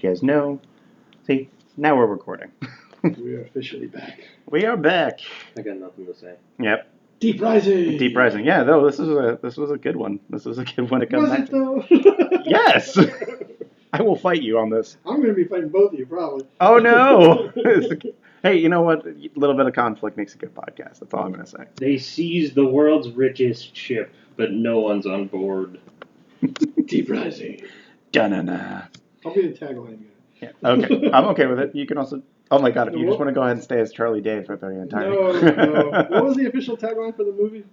you guys know. See, now we're recording. We are officially back. We are back. I got nothing to say. Yep. Deep Rising. Deep Rising. Yeah, though this was a good one. This was a good one to come back to. Though? Yes. I will fight you on this. I'm going to be fighting both of you, probably. Oh no. Hey, you know what? A little bit of conflict makes a good podcast. That's all I'm going to say. They seized the world's richest ship, but no one's on board. Deep Rising. Da-na-na. I'll be the tagline guy. Yeah. Okay. I'm okay with it. You can also... Oh my god, if you just want to go ahead and stay as Charlie Day for the entire... No. What was the official tagline for the movie?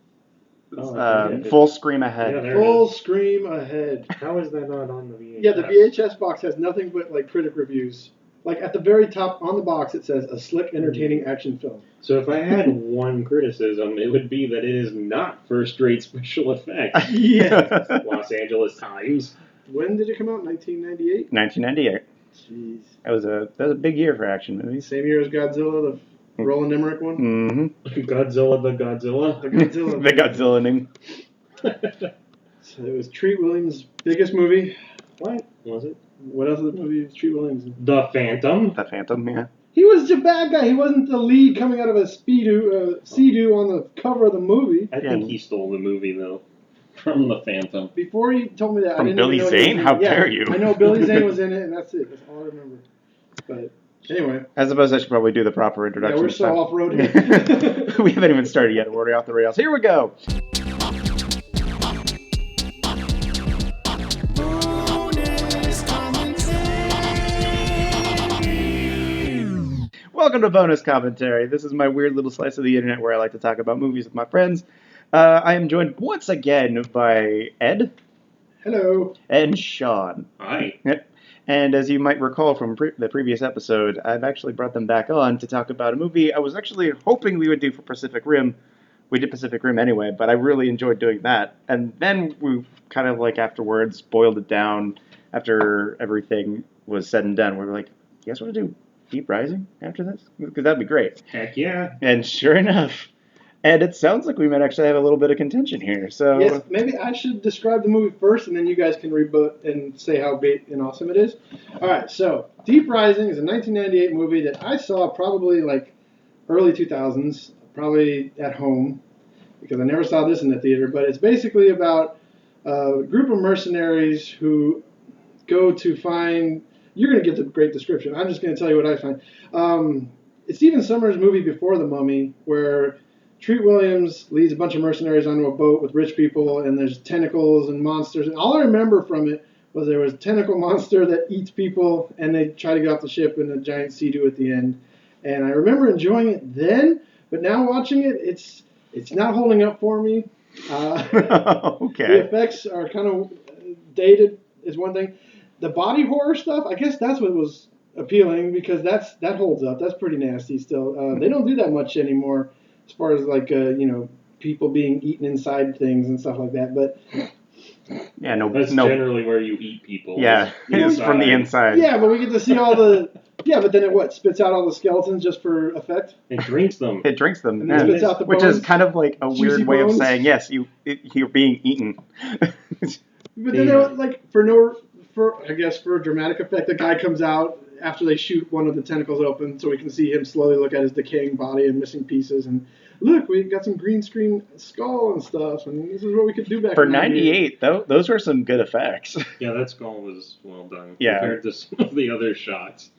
Full scream ahead. Yeah, Full scream ahead. How is that not on the VHS? Yeah, the VHS box has nothing but like critic reviews. Like at the very top on the box it says a slick, entertaining action film. So if I had one criticism, it would be that it is not first-rate special effects. Yeah. Los Angeles Times. When did it come out? 1998? 1998. Jeez. That was a big year for action movies. Same year as Godzilla, the Roland Emmerich one? Mm-hmm. Godzilla the Godzilla. The Godzilla. The Godzilla name. So it was Treat Williams' biggest movie. What was it? What else was the movie with Treat Williams? The Phantom. The Phantom, yeah. He was the bad guy. He wasn't the lead coming out of a Sea-Doo on the cover of the movie. I think he stole the movie, though, from The Phantom. Before you told me that, From I didn't Billy even know he was Zane? in it. How dare you. I know Billy Zane was in it, and that's it. That's all I remember. But anyway. I suppose I should probably do the proper introduction. Yeah, we're so off-road here. We haven't even started yet. We're already off the rails. Here we go. Welcome to Bonus Commentary. This is my weird little slice of the internet where I like to talk about movies with my friends. I am joined once again by Ed. Hello. And Sean. Hi. Yep. And as you might recall from the previous episode, I've actually brought them back on to talk about a movie I was actually hoping we would do for Pacific Rim. We did Pacific Rim anyway, but I really enjoyed doing that. And then we kind of like afterwards boiled it down after everything was said and done. We were like, you guys want to do Deep Rising after this? Because that'd be great. Heck yeah. And sure enough, and it sounds like we might actually have a little bit of contention here. So yes, maybe I should describe the movie first, and then you guys can rebut and say how great and awesome it is. All right, so Deep Rising is a 1998 movie that I saw probably like early 2000s, probably at home, because I never saw this in the theater. But it's basically about a group of mercenaries who go to find... You're going to get the great description. I'm just going to tell you what I find. It's Stephen Sommers' movie before The Mummy, where Treat Williams leads a bunch of mercenaries onto a boat with rich people, and there's tentacles and monsters. And all I remember from it was there was a tentacle monster that eats people, and they try to get off the ship in a giant Sea-Doo at the end. And I remember enjoying it then, but now watching it, it's not holding up for me. Okay. The effects are kind of dated, is one thing. The body horror stuff, I guess that's what was appealing, because that holds up. That's pretty nasty still. They don't do that much anymore as far as like people being eaten inside things and stuff like that. But yeah, that's generally where you eat people. Yeah, it's from the inside. Yeah, but we get to see all the... Yeah, but then it spits out all the skeletons just for effect? It drinks them. It drinks them. And then spits out the bones, which is kind of like a weird way bones. of saying, yes, you're being eaten. But then they like, for dramatic effect, the guy comes out after they shoot one of the tentacles open so we can see him slowly look at his decaying body and missing pieces. And look, we got some green screen skull and stuff, and this is what we could do back for in 98, though, those were some good effects. Yeah, that skull was well done compared to some of the other shots.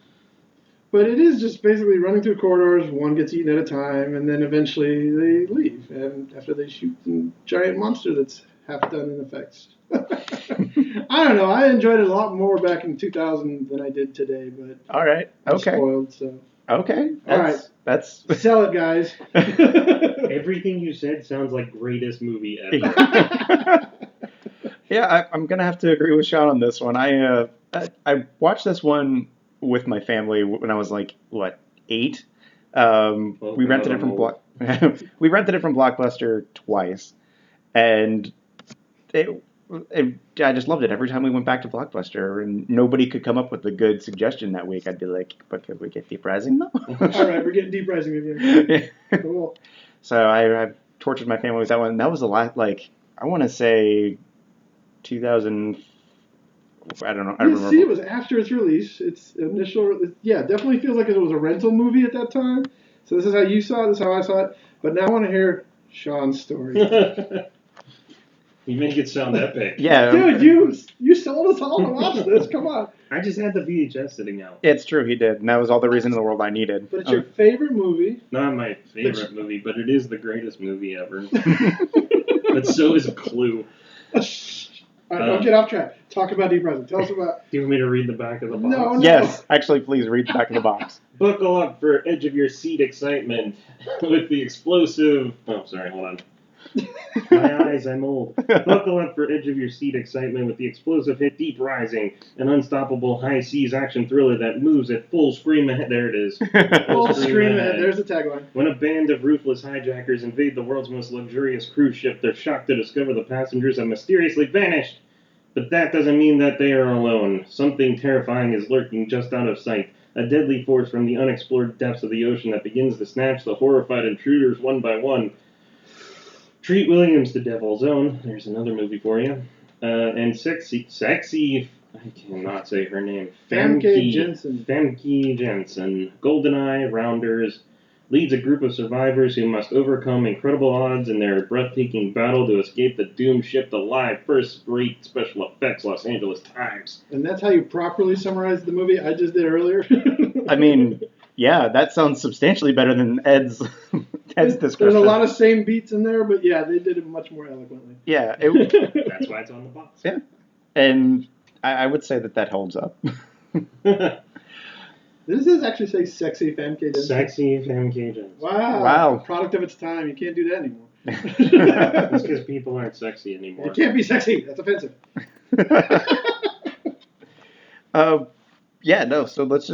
But it is just basically running through corridors, one gets eaten at a time, and then eventually they leave. And after they shoot a giant monster that's half done in effects. I don't know. I enjoyed it a lot more back in 2000 than I did today, but all right, okay, I'm spoiled. So okay, all right, that's sell it, guys. Everything you said sounds like greatest movie ever. Yeah, I'm gonna have to agree with Sean on this one. I watched this one with my family when I was like 8. We rented it from we rented it from Blockbuster twice, and I just loved it. Every time we went back to Blockbuster and nobody could come up with a good suggestion that week, I'd be like, but could we get Deep Rising though? All right, we're getting Deep Rising again. Cool. So I've tortured my family with that one. And that was the last, like, I want to say 2000, I don't know. I Yeah, remember. see, it was after its release. Its initial, yeah, definitely feels like it was a rental movie at that time. So this is how you saw it. This is how I saw it. But now I want to hear Sean's story. You make it sound epic. Yeah, Dude, you sold us all to watch this. Come on. I just had the VHS sitting out. it's true. He did, and that was all the reason in the world I needed. But it's your favorite movie. Not my favorite movie, but it is the greatest movie ever. But so is Clue. All right, don't get off track. Talk about Deep Rising. Tell us about. Do you want me to read the back of the box? No. Yes, actually, please read the back of the box. Buckle up for edge of your seat excitement with the explosive. Oh, sorry, hold on. My eyes, I'm old. Buckle up for edge of your seat excitement with the explosive hit Deep Rising, an unstoppable high seas action thriller that moves at full scream ahead. There it is. Full scream ahead. There's the tagline. When a band of ruthless hijackers invade the world's most luxurious cruise ship, they're shocked to discover the passengers have mysteriously vanished. But that doesn't mean that they are alone. Something terrifying is lurking just out of sight. A deadly force from the unexplored depths of the ocean that begins to snatch the horrified intruders one by one. Treat Williams, The Devil's Own. There's another movie for you. And sexy, I cannot say her name. Famke Janssen. Famke Janssen. GoldenEye, Rounders, leads a group of survivors who must overcome incredible odds in their breathtaking battle to escape the doomed ship alive. First-rate special effects, Los Angeles Times. And that's how you properly summarize the movie I just did earlier. I mean, yeah, that sounds substantially better than Ed's description. There's a lot of same beats in there, but yeah, they did it much more eloquently. Yeah, That's why it's on the box. Yeah, and I would say that holds up. This does actually say sexy Famke Janssen. Sexy Famke Janssen. Wow. Product of its time. You can't do that anymore. It's because people aren't sexy anymore. You can't be sexy. That's offensive. Yeah, no. So let's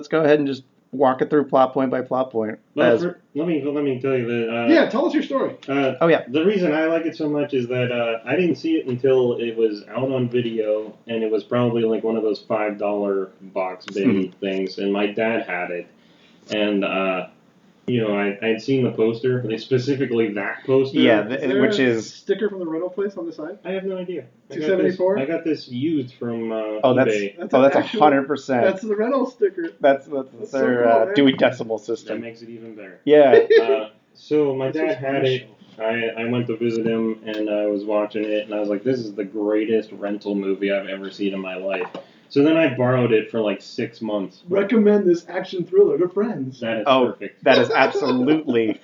go ahead and just walk it through plot point by plot point. Well, let me tell you that. Yeah, tell us your story. The reason I like it so much is that I didn't see it until it was out on video, and it was probably like one of those $5 box bin things, and my dad had it, and I'd seen the poster, specifically that poster. Yeah, which is is sticker from the rental place on the side. I have no idea. $274. I got this used from eBay. That's 100%. That's the rental sticker. That's so their cool, Dewey Decimal That System. makes it even better. Yeah. So my dad had it. I went to visit him, and I was watching it, and I was like, this is the greatest rental movie I've ever seen in my life. So then I borrowed it for like 6 months. Recommend this action thriller to friends. That is perfect. That is absolutely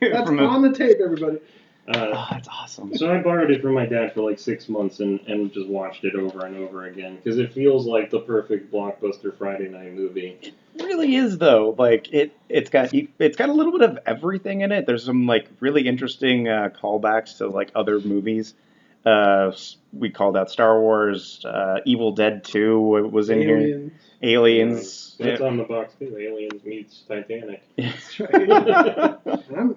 That's on the tape, everybody. That's awesome. So I borrowed it from my dad for like 6 months and just watched it over and over again because it feels like the perfect blockbuster Friday night movie. It really is, though. Like it's got a little bit of everything in it. There's some like really interesting callbacks to like other movies. We called out Star Wars, Evil Dead 2 was in here. Aliens. That's on the box too. Aliens meets Titanic. That's right.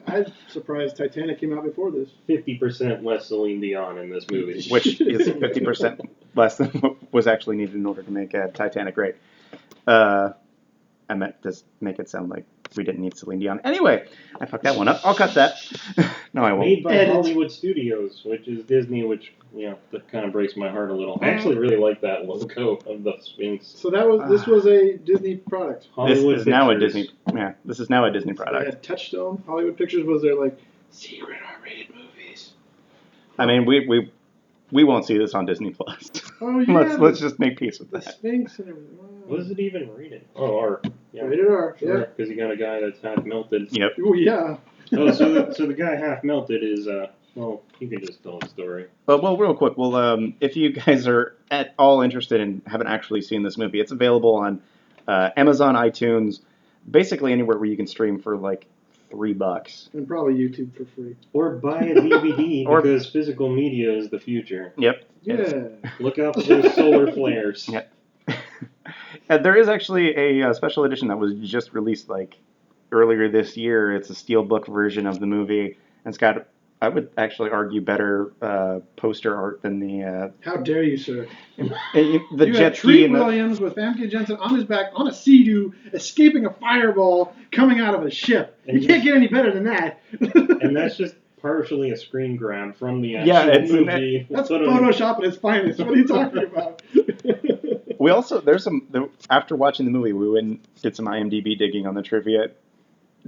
I'm surprised Titanic came out before this. 50% less Celine Dion in this movie. Which is 50% less than what was actually needed in order to make Titanic great. I meant to make it sound like we didn't need Celine Dion. Anyway, I fucked that one up. I'll cut that. No, I won't. Made by Hollywood Studios, which is Disney, which, that kind of breaks my heart a little. I actually really like that logo of the Sphinx. So this was a Disney product. Hollywood this is now a Disney. Yeah, this is now a Disney product. They had Touchstone. Hollywood Pictures was their like secret R-rated movies. I mean, we won't see this on Disney Plus. Oh yeah. let's just make peace with the that. Sphinx and everything. Wow. What is it even rated? Oh, R. Yeah. Rated R. Sure, Yeah. because you got a guy that's half melted. Yep. Oh yeah. Oh, so the guy half melted is well, you can just tell the story. Well, real quick. Well, if you guys are at all interested and haven't actually seen this movie, it's available on Amazon, iTunes, basically anywhere where you can stream for like $3. And probably YouTube for free. Or buy a DVD because physical media is the future. Yep. Yeah. Look out for those solar flares. Yep. There is actually a special edition that was just released like earlier this year. It's a steelbook version of the movie, and it's got, I would actually argue, better poster art than the. How dare you, sir? The you jet have ski Treat and Williams with Famke Janssen on his back on a Sea-Doo, escaping a fireball coming out of a ship. You can't get any better than that. And that's just partially a screen grab from the actual movie. That's Photoshop at its finest. What are you talking about? We also after watching the movie, we went and did some IMDb digging on the trivia.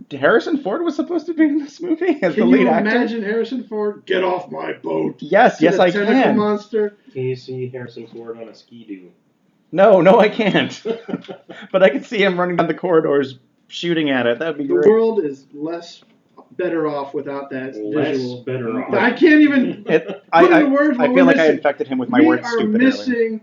Harrison Ford was supposed to be in this movie as the Can lead you actor. imagine Harrison Ford? Get off my boat. Yes, To yes, the I tentacle can. monster. Can you see Harrison Ford on a ski-doo? No, I can't. But I can see him running down the corridors, shooting at it. That'd be The great. world is better off without that visual. better off. I can't even put into words what I we're feel like I missing. infected him with my We word are stupid missing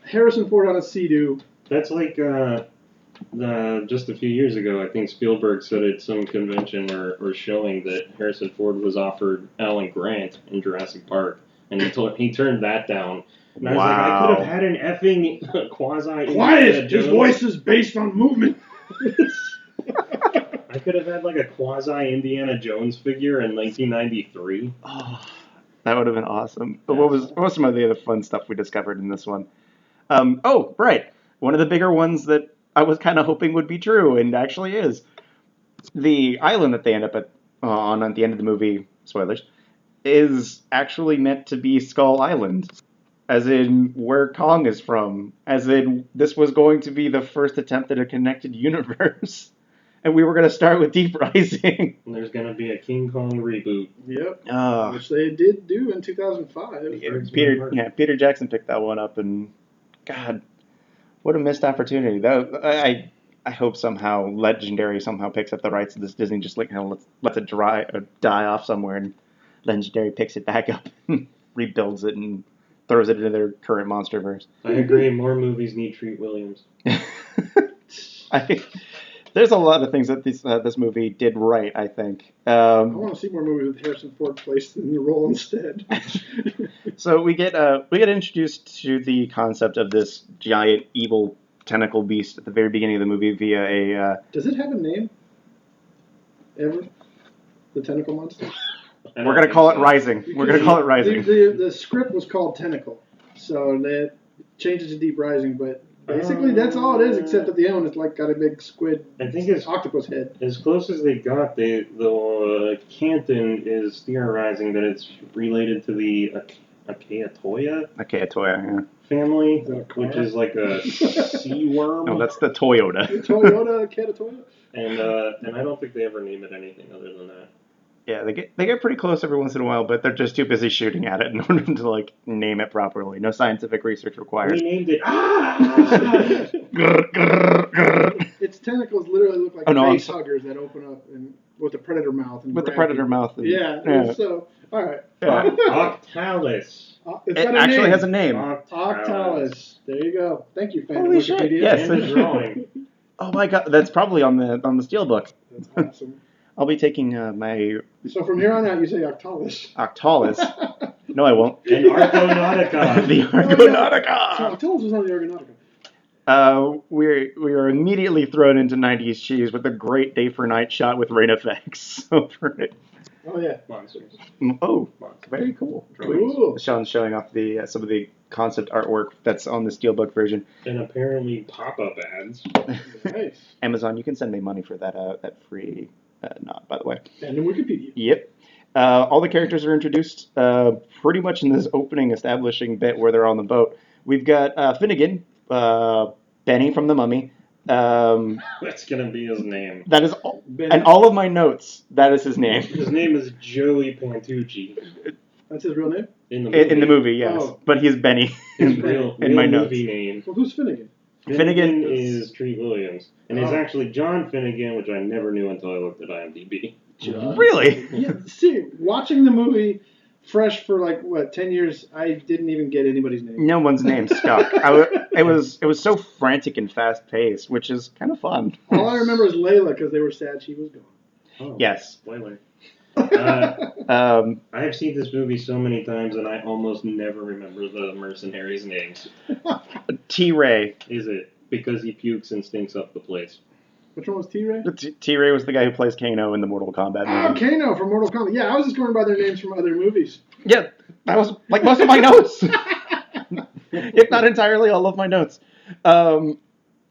Harrison Ford on a sea-doo. That's like just a few years ago, I think Spielberg said at some convention or showing that Harrison Ford was offered Alan Grant in Jurassic Park, and he turned that down. And I was like, I could have had an effing quasi. Quiet! His voice is based on movement. I could have had like a quasi Indiana Jones figure in 1993. Oh, that would have been awesome. But what was some of the other fun stuff we discovered in this one? Right. One of the bigger ones that I was kind of hoping would be true, and actually is. The island that they end up on at the end of the movie, spoilers, is actually meant to be Skull Island. As in where Kong is from. As in this was going to be the first attempt at a connected universe. And we were going to start with Deep Rising. And there's going to be a King Kong reboot. Yep. Which they did do in 2005. Peter Jackson picked that one up, and God, what a missed opportunity. I hope somehow Legendary somehow picks up the rights to this. Disney just like lets it die off somewhere, and Legendary picks it back up, and rebuilds it, and throws it into their current MonsterVerse. I agree. More movies need Treat Williams. There's a lot of things that this movie did right, I think. I want to see more movies with Harrison Ford placed in the role instead. So we get introduced to the concept of this giant evil tentacle beast at the very beginning of the movie via a. Does it have a name? Ever? The tentacle monster? We're gonna call it Rising. We're gonna call it Rising. The script was called Tentacle, so they changed it to Deep Rising, but. Basically, that's all it is, except at the end, it's like got a big squid, I think it's octopus head. As close as they got, the Canton is theorizing that it's related to the Achaetoya, family, which is like a sea worm. No, that's the Toyota. Toyota, Achaetoya? And I don't think they ever name it anything other than that. Yeah, they get pretty close every once in a while, but they're just too busy shooting at it in order to like name it properly. No scientific research required. We named it. Its tentacles literally look like face huggers that open up and with a predator mouth. And with the predator mouth. And, yeah. So, all right. Yeah. Octalis. It actually has a name. Octalis. There you go. Thank you, fan Holy of shit. Wikipedia. Yes. And the drawing. Oh my god, that's probably on the steelbook. That's awesome. I'll be taking my So from here on out, you say Octalis. Octalis. No, I won't. And Argonautica. The Argonautica. So Octalis was on the Argonautica. We are immediately thrown into 90s cheese with a great day for night shot with rain effects over it. Oh yeah, Monsters. Oh, very cool. Cool. Sean's showing off the some of the concept artwork that's on the steelbook version. And apparently pop-up ads. Nice. Amazon, you can send me money for that free nod, by the way. And in Wikipedia. Yep. All the characters are introduced pretty much in this opening establishing bit where they're on the boat. We've got Finnegan, Benny from The Mummy. That's gonna be his name. That is all, and all of my notes. That is his name. His name is Joey Pantucci. That's his real name? In the movie. In the movie, yes. Oh. But he's Benny His real my notes. movie name. Well, who's Finnegan? Finnegan is Treat Williams. And it's actually John Finnegan, which I never knew until I looked at IMDb. Really? Yeah, see, watching the movie fresh for 10 years, I didn't even get anybody's name. No one's name stuck. It was so frantic and fast paced, which is kind of fun. All I remember is Layla because they were sad she was gone. Oh, Yes. Spoiler. Um, I have seen this movie so many times, and I almost never remember the mercenaries' names. T-Ray. Is it because he pukes and stinks up the place? Which one was T-Ray? T-Ray was the guy who plays Kano in the Mortal Kombat movie. Oh, Kano from Mortal Kombat. Yeah, I was just going by their names from other movies. Yeah, that was like most of my notes. If not entirely all of my notes. We're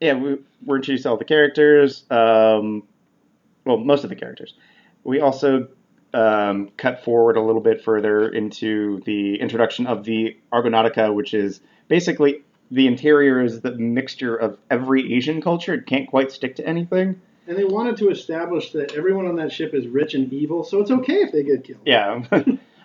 introduced to all the characters. Most of the characters. We also cut forward a little bit further into the introduction of the Argonautica, which is basically the interior is the mixture of every Asian culture. It can't quite stick to anything. And they wanted to establish that everyone on that ship is rich and evil, so it's okay if they get killed. Yeah,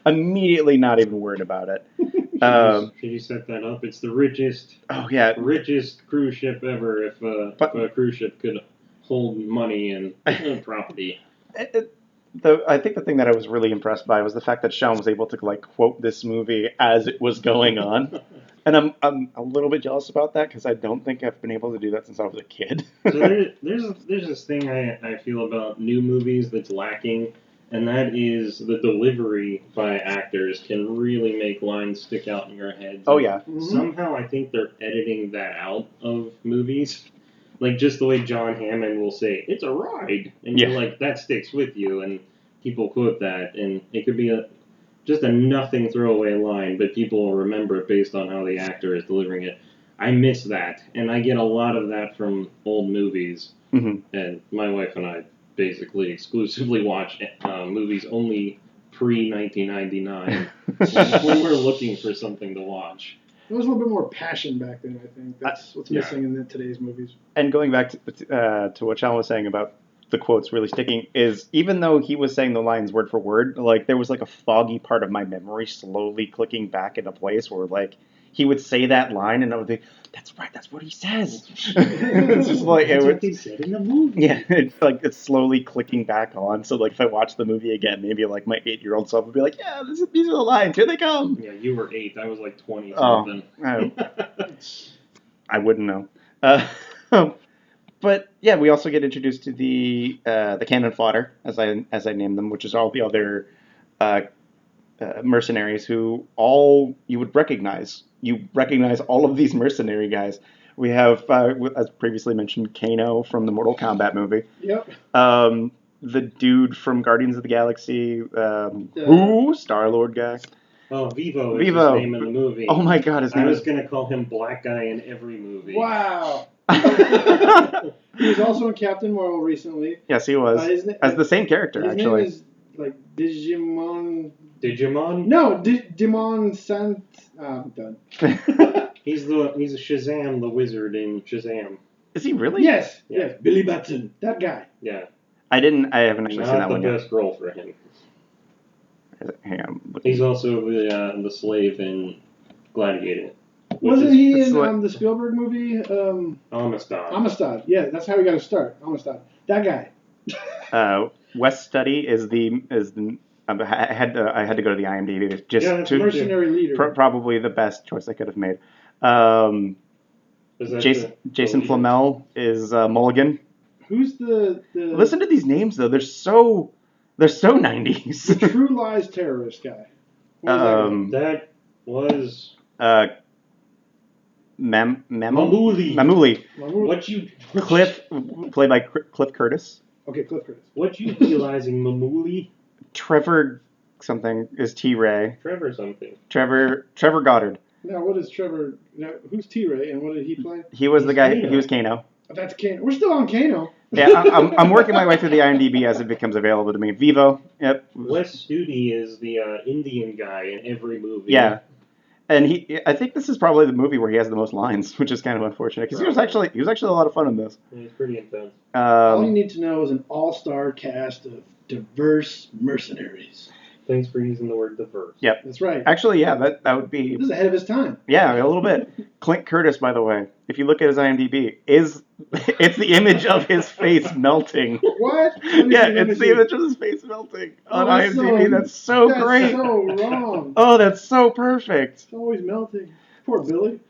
immediately not even worried about it. Can you set that up? It's the richest. Oh yeah, richest cruise ship ever. If a cruise ship could hold money and property. I think the thing that I was really impressed by was the fact that Sean was able to like quote this movie as it was going on, and I'm a little bit jealous about that because I don't think I've been able to do that since I was a kid. So there's this thing I feel about new movies that's lacking, and that is the delivery by actors can really make lines stick out in your head. Oh yeah. Somehow I think they're editing that out of movies. Like, just the way John Hammond will say, "It's a ride," and you're like, that sticks with you, and people quote that, and it could be just a nothing throwaway line, but people will remember it based on how the actor is delivering it. I miss that, and I get a lot of that from old movies, and my wife and I basically exclusively watch movies only pre-1999 when we're looking for something to watch. There was a little bit more passion back then, I think. That's what's missing in today's movies. And going back to what Sean was saying about the quotes really sticking, is even though he was saying the lines word for word, like there was like a foggy part of my memory slowly clicking back into place where like he would say that line and I would think, that's right, that's what he says. It's just like that's what he said in the movie. Yeah, it's like it's slowly clicking back on. So like if I watch the movie again, maybe like my 8-year-old self would be like, yeah, these are the lines, here they come. Yeah, you were 8, I was like 20 something. I wouldn't know. But yeah, we also get introduced to the cannon fodder, as I named them, which is all the other mercenaries who all you would recognize. You recognize all of these mercenary guys. We have, as previously mentioned, Kano from the Mortal Kombat movie. Yep. The dude from Guardians of the Galaxy, Star-Lord guy. Oh, Vivo is his name in the movie. Oh my god, his name I was going to call him Black Guy in every movie. Wow. He was also in Captain Marvel recently. Yes, he was. As the same character, actually. His name is like Digimon. Digimon? No, Digimon Sant. I'm done. He's a Shazam, the wizard in Shazam. Is he really? Yes. Billy Batson, that guy. Yeah. I haven't actually seen that one yet. Not the best role for him. Hang on. He's also the slave in Gladiator. Wasn't he in the Spielberg movie? Amistad. Amistad. Yeah, that's how he got to start. Amistad. That guy. West Study is the. I had to go to the IMDb just to mercenary leader. Probably the best choice I could have made. Jason Flamel is Mulligan. Who's the? Listen to these names though. They're so 90s. The True Lies terrorist guy. That was. Mamuli. What you? Cliff, played by Cliff Curtis. Okay, Cliff Curtis. What you realizing, Mamuli? Trevor something is T-Ray. Trevor something. Trevor Goddard. Now, what is Trevor? Now, who's T-Ray and what did he play? He was the guy. Kano. He was Kano. Oh, that's Kano. We're still on Kano. Yeah, I'm working my way through the IMDb as it becomes available to me. Vivo. Yep. Wes Studi is the Indian guy in every movie. Yeah. And I think this is probably the movie where he has the most lines, which is kind of unfortunate because he was actually a lot of fun in this. He's pretty intense. All you need to know is an all-star cast of diverse mercenaries. Thanks for using the word diverse. Yep, that's right. Actually, yeah, that would be. This is ahead of his time. Yeah, a little bit. Clint Curtis, by the way, if you look at his IMDb, it's the image of his face melting. What? Yeah, it's the image of his face melting on IMDb. That's so great. That's so wrong. Oh, that's so perfect. It's always melting. Poor Billy.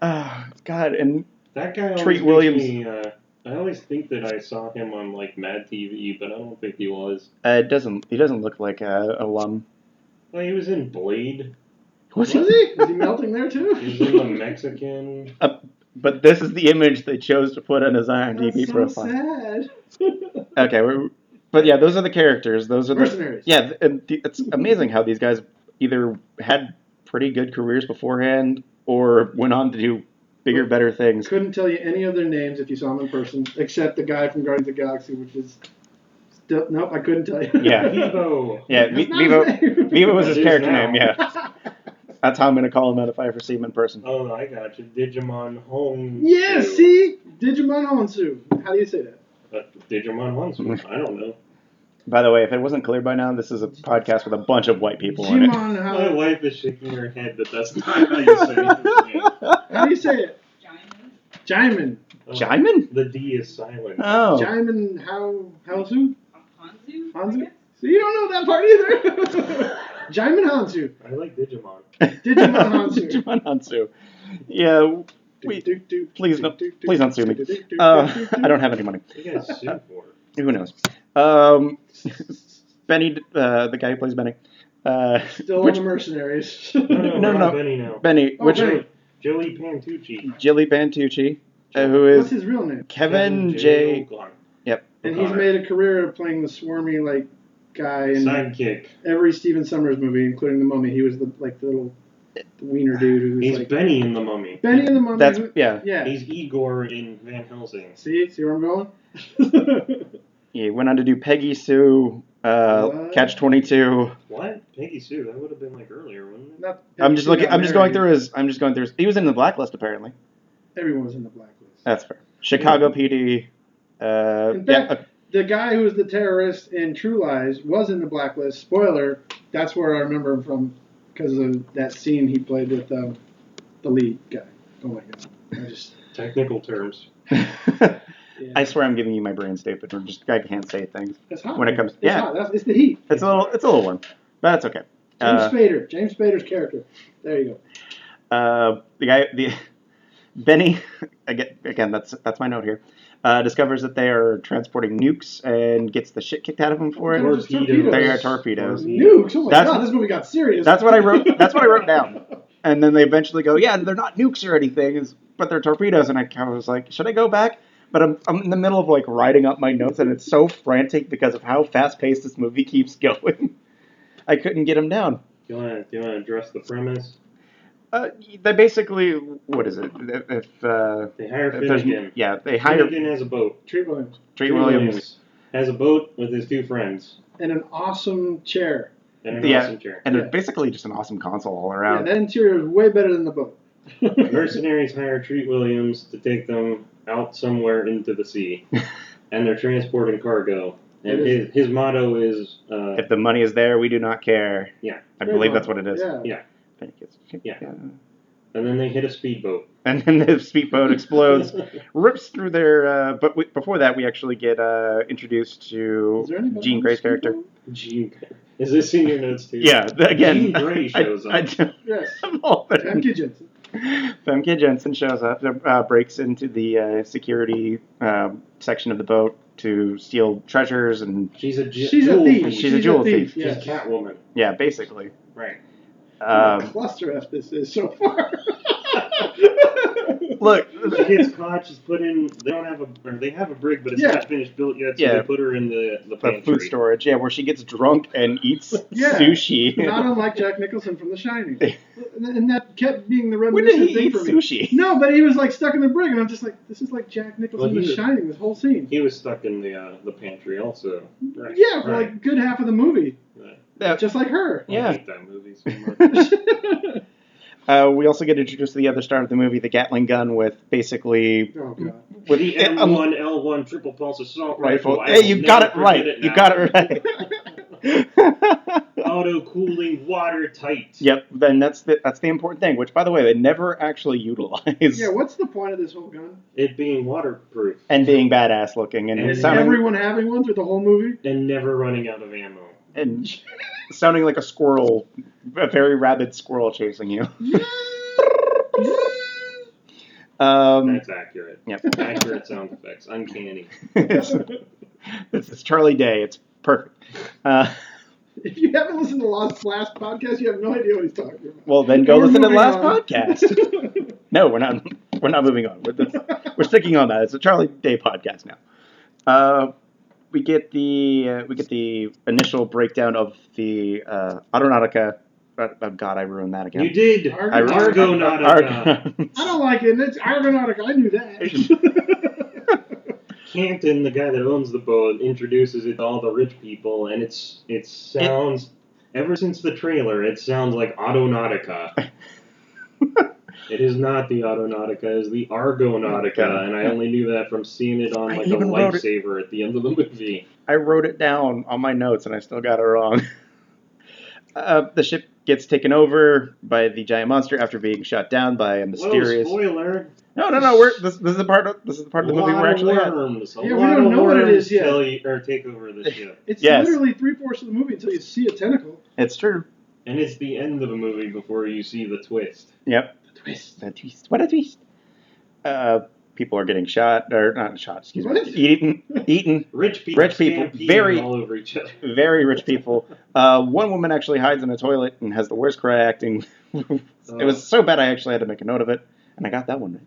God, and that guy Treat Williams. I always think that I saw him on like Mad TV, but I don't think he was. He doesn't look like a alum. Well, he was in Blade. Was he? Was he melting there too? He was in the Mexican. But this is the image they chose to put on his IMDb profile. Sad. Okay, but yeah, those are the characters. Those are the mercenaries. Yeah, and it's amazing how these guys either had pretty good careers beforehand or went on to do bigger, better things. Couldn't tell you any of their names if you saw them in person, except the guy from Guardians of the Galaxy, which is still nope, I couldn't tell you. Yeah, Vivo. Yeah, Vivo was his character name. Yeah. That's how I'm gonna call him out if I ever see him in person. Oh, I got you. Digimon Home. Yeah, see? Digimon Honsu. How do you say that? Digimon Home. I don't know. By the way, if it wasn't clear by now, this is a podcast with a bunch of white people in it. Digimon My wife is shaking her head that that's not how you say it. How do you say it? Jaimin. Jaimin? The D is silent. Oh. Jaimin Hansu? Hansu? Hansu? So you don't know that part either. Jaimin Hansu. I like Digimon. Digimon Hansu. Digimon Hansu. Yeah, please don't sue me. I don't have any money. You guys sue for it. Who knows? Benny, the guy who plays Benny. Still on the mercenaries. No, Benny now. Benny, Benny. Joey Pantucci. Jilly Bantucci, who is What's his real name? Kevin J. O'Connor. Yep. And he's made a career of playing the swarmy guy in Sidekick. every Stephen Sommers movie, including The Mummy. He was the little wiener dude who was He's Benny in The Mummy. Benny in The Mummy. That's yeah. Yeah. He's Igor in Van Helsing. See where I'm going? He went on to do Peggy Sue, Catch 22. What? Peggy Sue? That would have been earlier, wouldn't it? I'm just going through his. He was in the blacklist apparently. Everyone was in the blacklist. That's fair. Chicago PD. In fact, the guy who was the terrorist in True Lies was in the blacklist. Spoiler, that's where I remember him from because of that scene he played with the lead guy. Oh my god. Technical terms. Yeah. I swear I'm giving you my brain state, but I can't say things. It's hot. When it comes, it's hot. It's the heat. It's a little warm, but that's okay. James Spader's character. There you go. Benny, again, that's my note here. Discovers that they are transporting nukes and gets the shit kicked out of him for it. Torpedoes. They are torpedoes. Nukes. Oh my god, this movie got serious. That's what I wrote. That's what I wrote down. And then they eventually go, yeah, they're not nukes or anything, but they're torpedoes. And I kind of was like, should I go back? But I'm in the middle of writing up my notes, and it's so frantic because of how fast paced this movie keeps going. I couldn't get them down. Do you want to address the premise? They basically, what is it? If they hire Finnegan. Yeah, they hire. Finnegan has a boat. Treat Williams. Treat Williams has a boat with his two friends. And an awesome chair. And it's basically just an awesome console all around. Yeah, that interior is way better than the boat. Mercenaries hire Treat Williams to take them out somewhere into the sea, and they're transporting cargo. And his motto is, if the money is there, we do not care. Yeah. I believe that's what it is. Yeah. Yeah. And then they hit a speedboat. And then the speedboat explodes, rips through their... but before that, we actually get introduced to Jean Grey's character. Jean. Is this in your notes, too? Yeah, again. Jean Grey shows up. Yes. Famke Jensen. Famke Jensen shows up, breaks into the security section of the boat to steal treasures, and she's a thief. She's a jewel thief. She's a Catwoman. Yeah, basically. Right. Cluster F this is so far. Look, she gets caught. She's put in. They have a brig, but it's not finished built yet. So they put her in the pantry. Food storage. Yeah, where she gets drunk and eats sushi. Not unlike Jack Nicholson from The Shining. And that kept being the when did reminiscent he thing eat for me. Sushi? No, but he was stuck in the brig, and I'm just like, this is like Jack Nicholson in The Shining. This whole scene. He was stuck in the pantry also. Right. Yeah, for like good half of the movie. Right. Just like her. I hate that movie so much. We also get introduced to the other star of the movie, the Gatling Gun, with basically... Oh, God. With the M1L1 triple pulse assault rifle. Hey, you got it right. You got it right. Auto-cooling, watertight. Yep, then that's the important thing, which, by the way, they never actually utilize. Yeah, what's the point of this whole gun? It being waterproof. And being badass looking. And everyone having one through the whole movie? And never running out of ammo. And sounding like a squirrel, a very rabid squirrel chasing you. That's accurate. Yep. Accurate sound effects. Uncanny. It's Charlie Day. It's perfect. If you haven't listened to the last podcast, you have no idea what he's talking about. Well, then go listen to the last podcast. No, we're not moving on. We're sticking on that. It's a Charlie Day podcast now. We get the initial breakdown of the Aeronautica. Oh God, I ruined that again. You did. Argonautica. I don't like it. It's Argonautica. I knew that. Canton, the guy that owns the boat, introduces it to all the rich people, and it sounds ever since the trailer, it sounds like Autonautica. It is not the Autonautica, it is the Argonautica, and I only knew that from seeing it on I like a even wrote lifesaver at the end of the movie. I wrote it down on my notes and I still got it wrong. The ship gets taken over by the giant monster after being shot down by a mysterious. Whoa, spoiler! No. This is the part of the movie we're actually at. Worms. Yeah, we don't know what it is yet. Take over the ship. It's Yes. literally 3/4 of the movie until you see a tentacle. It's true. And it's the end of the movie before you see the twist. Yep. The twist. The twist. What a twist. People are getting shot, or not shot, excuse me. What? Eaten. Rich people Very, very all over each other. very rich people. One woman actually hides in a toilet and has the worst cry acting. It was so bad I actually had to make a note of it, and I got that one right.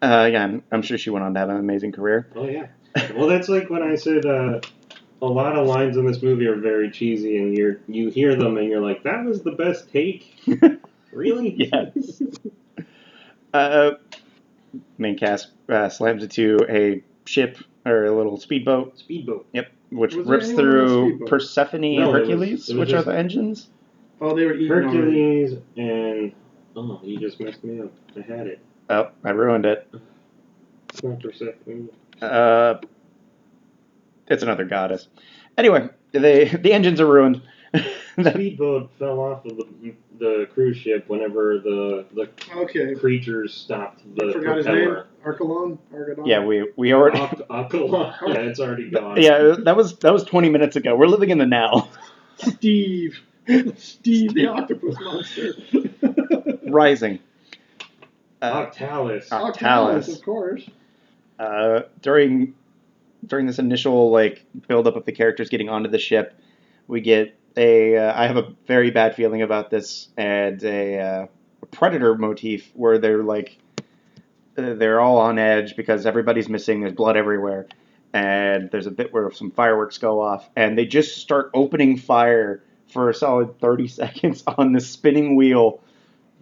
Yeah, I'm sure she went on to have an amazing career. Oh, yeah. Well, that's like when I said a lot of lines in this movie are very cheesy, and you hear them and you're like, that was the best take? Really? Yes. Main cast slams into a ship, or a little speedboat. Speedboat. Yep. Which Was there rips anyone on the through speedboat? Persephone No, and it was Hercules, which just- are the engines. Oh, they were eating already. Hercules and... Oh, you just messed me up. I had it. Oh, I ruined it. It's not Persephone. It's another goddess. Anyway, the engines are ruined. The speedboat fell off of the cruise ship whenever the Okay. creatures stopped the I forgot his name. propeller. Argadon? Yeah, we already. Aqualon. Yeah, it's already gone. Yeah, that was 20 minutes ago. We're living in the now. Steve, the octopus monster. Rising. Octalis. Octalis. Of course. During this initial build up of the characters getting onto the ship, we get I have a very bad feeling about this, and a predator motif where they're all on edge because everybody's missing. There's blood everywhere, and there's a bit where some fireworks go off, and they just start opening fire for a solid 30 seconds on this spinning wheel.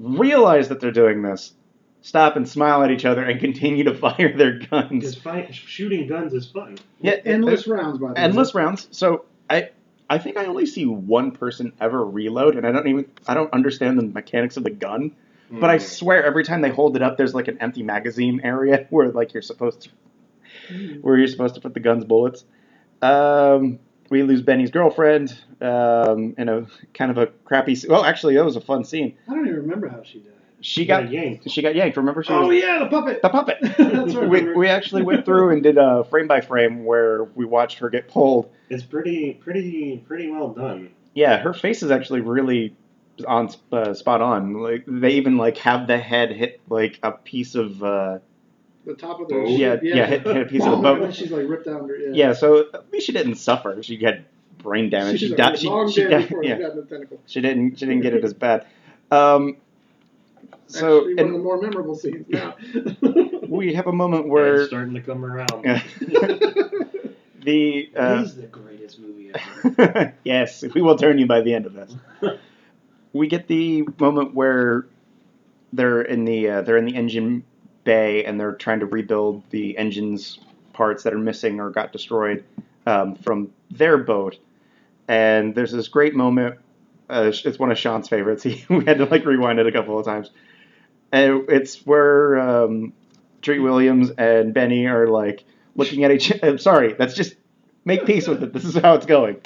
Realize that they're doing this, stop and smile at each other, and continue to fire their guns. Because shooting guns is fun. Yeah, endless rounds, by the way. Endless rounds. So I think I only see one person ever reload, and I don't understand the mechanics of the gun. But I swear every time they hold it up, there's an empty magazine area where you're supposed to put the gun's bullets. We lose Benny's girlfriend in a kind of a crappy. Well, actually, that was a fun scene. I don't even remember how she died. She got yanked. Remember? The puppet. The puppet. That's right. We actually went through and did a frame by frame where we watched her get pulled. It's pretty well done. Yeah, her face is actually really on spot on. They even have the head hit a piece of The top of the boat? ship. hit a piece of the And boat. then she's ripped out under. Yeah, so at least she didn't suffer. She had brain damage. She died. She got the tentacle. She didn't get it as bad. So Actually, one of the more memorable scenes now. we have a moment where It's starting to come around. the It is the greatest movie ever. yes, we will turn you by the end of this. We get the moment where they're in the engine bay and they're trying to rebuild the engine's parts that are missing or got destroyed from their boat. And there's this great moment. It's one of Sean's favorites. We had to rewind it a couple of times. And it's where Treat Williams and Benny are looking at each. I'm sorry, let's just make peace with it. This is how it's going.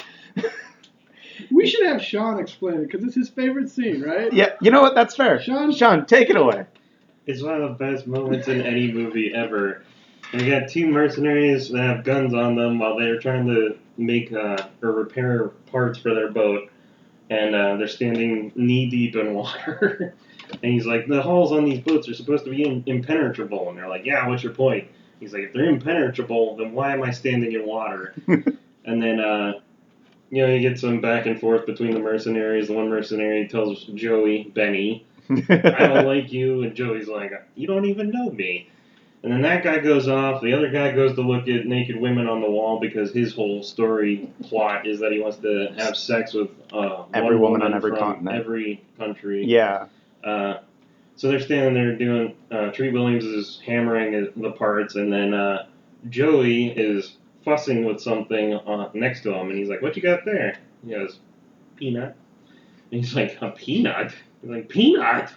We should have Sean explain it because it's his favorite scene, right? Yeah, you know what? That's fair. Sean, take it away. It's one of the best moments in any movie ever. And you got two mercenaries that have guns on them while they're trying to make or repair parts for their boat, and they're standing knee deep in water. And he's like, the hulls on these boats are supposed to be impenetrable. And they're like, yeah, what's your point? He's like, if they're impenetrable, then why am I standing in water? And then, you get some back and forth between the mercenaries. The one mercenary tells Benny, I don't like you. And Joey's like, you don't even know me. And then that guy goes off. The other guy goes to look at naked women on the wall because his whole story plot is that he wants to have sex with every one woman on every from continent. Every country. Yeah. So they're standing there doing, Treat Williams is hammering the parts, and then Joey is fussing with something next to him, and he's like, "What you got there?" He goes, "Peanut." And he's like, "A peanut?" He's like, "Peanut."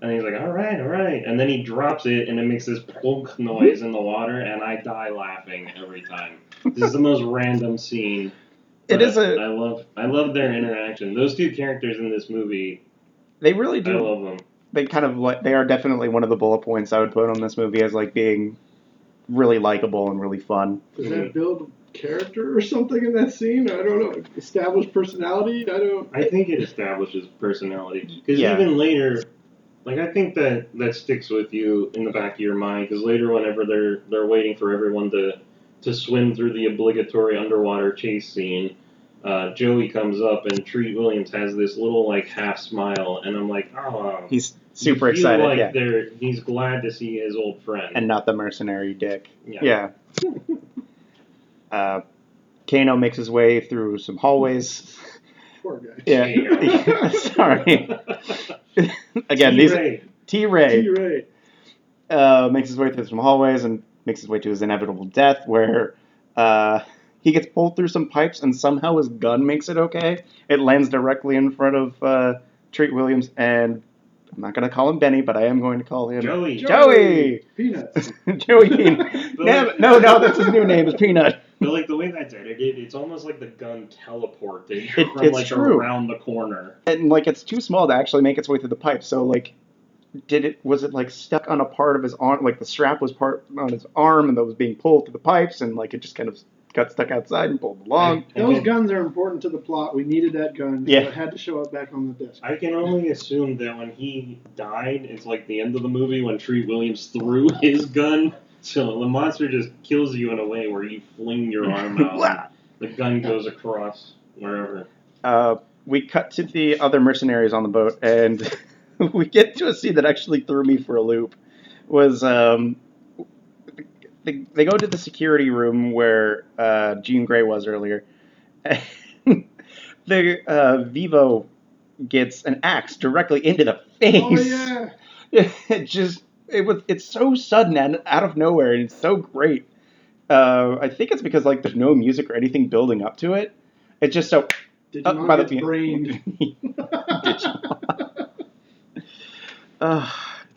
And he's like, all right. And then he drops it, and it makes this plunk noise in the water, and I die laughing every time. This is the most random scene. It is I love their interaction. Those two characters in this movie, they really do. I love them. They kind of they are definitely one of the bullet points I would put on this movie as like being really likable and really fun. Does that build character or something in that scene? I don't know. Establish personality? I think it establishes personality. Because even later, like, I think that sticks with you in the back of your mind. Because later, whenever they're waiting for everyone to swim through the obligatory underwater chase scene, Joey comes up and Treat Williams has this little like half smile, and I'm like, oh, he's super excited. Like he's glad to see his old friend, and not the mercenary dick. Yeah. Kano makes his way through some hallways. Poor guy. Yeah. Sorry. Again, T-Ray makes his way through some hallways and makes his way to his inevitable death, where he gets pulled through some pipes and somehow his gun makes it okay. It lands directly in front of Treat Williams, and I'm not going to call him Benny, but I am going to call him Joey! Peanuts. Joey Peanut. No, that's his new name is Peanut. But like the way that's edited, it's almost like the gun teleported from like true. Around the corner. And like it's too small to actually make its way through the pipe. So like, was it like stuck on a part of his arm? Like the strap was part on his arm, and that was being pulled through the pipes, and like it just kind of got stuck outside and pulled along. Those guns are important to the plot. We needed that gun, so it had to show up back on the desk. I can only assume that when he died, it's like the end of the movie when Treat Williams threw his gun. So the monster just kills you in a way where you fling your arm out. The gun goes across wherever. We cut to the other mercenaries on the boat, and we get to a scene that actually threw me for a loop. Was they go to the security room where Jean Grey was earlier. And Vivo gets an axe directly into the face. Oh yeah. It's so sudden and out of nowhere, and it's so great. I think it's because like there's no music or anything building up to it. It's just so. Digimon gets brained.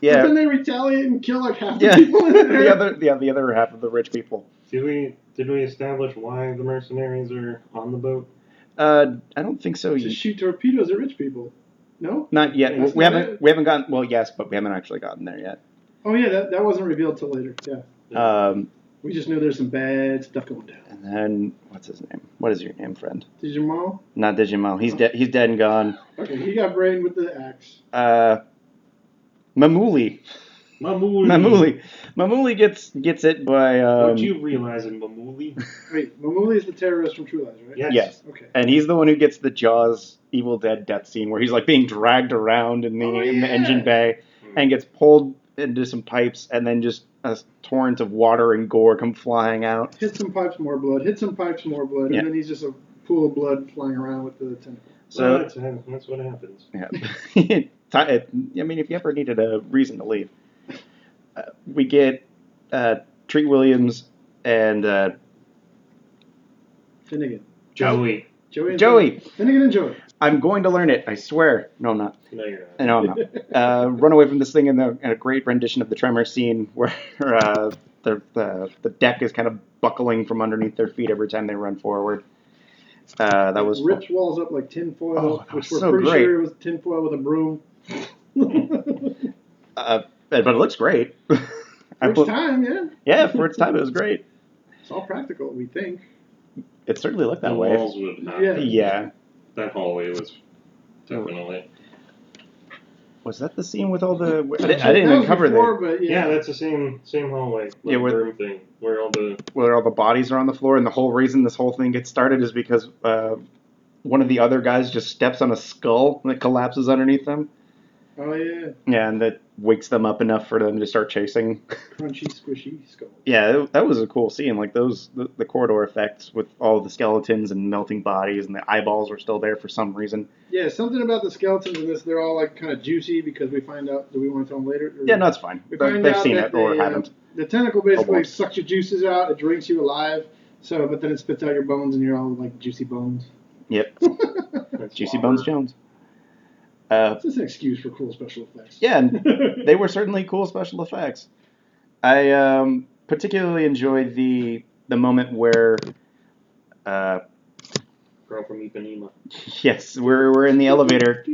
Yeah. But then they retaliate and kill like half the people in there. the other half of the rich people. Did we establish why the mercenaries are on the boat? I don't think so. To shoot torpedoes at rich people. No? Not yet. We haven't gotten. Well, yes, but we haven't actually gotten there yet. Oh yeah, that wasn't revealed till later. Yeah. We just knew there's some bad stuff going down. And then what's his name? What is your name, friend? Digimon? Not Digimon. He's dead. He's dead and gone. Okay, he got brained with the axe. Mamuli gets it by. Don't you realize in Mamuli? Wait, Mamuli is the terrorist from True Lies, right? Yes. Okay. And he's the one who gets the Jaws Evil Dead death scene where he's like being dragged around in the engine bay and gets pulled into some pipes, and then just a torrent of water and gore come flying out. Hit some pipes, more blood. Hit some pipes, more blood. And then he's just a pool of blood flying around with the tentacle. So that's what happens. Yeah. I mean, if you ever needed a reason to leave, we get Treat Williams and Finnegan. Joey. Finnegan and Joey. I'm going to learn it. I swear. No, I'm not. No, you're not. No, I'm not. Run away from this thing in a great rendition of the Tremor scene where the deck is kind of buckling from underneath their feet every time they run forward. That was rips walls up like tinfoil, which we're so pretty great. sure it was tinfoil with a broom. But it looks great. For its time, yeah. Yeah, for its time, it was great. It's all practical, we think. It certainly looked that The way. walls would not. Yeah. That hallway was definitely. Was that the scene with all the? I didn't even cover that. But yeah, that's the same hallway. Like room thing where all the bodies are on the floor, and the whole reason this whole thing gets started is because one of the other guys just steps on a skull and it collapses underneath them. Oh yeah. Yeah, and that wakes them up enough for them to start chasing. Crunchy, squishy skull. Yeah, that was a cool scene. Like the corridor effects with all the skeletons and melting bodies, and the eyeballs were still there for some reason. Yeah, something about the skeletons in this. They're all like kind of juicy because we find out. Do we want to tell them later? Yeah, no, it's fine. They've seen it or haven't. The tentacle basically sucks your juices out. It drinks you alive. So, but then it spits out your bones, and you're all like juicy bones. Yep. That's Juicy slobber. Bones Jones. It's just an excuse for cool special effects. Yeah, and they were certainly cool special effects. I particularly enjoyed the moment where, Girl from Ipanema. yes, we're in the elevator,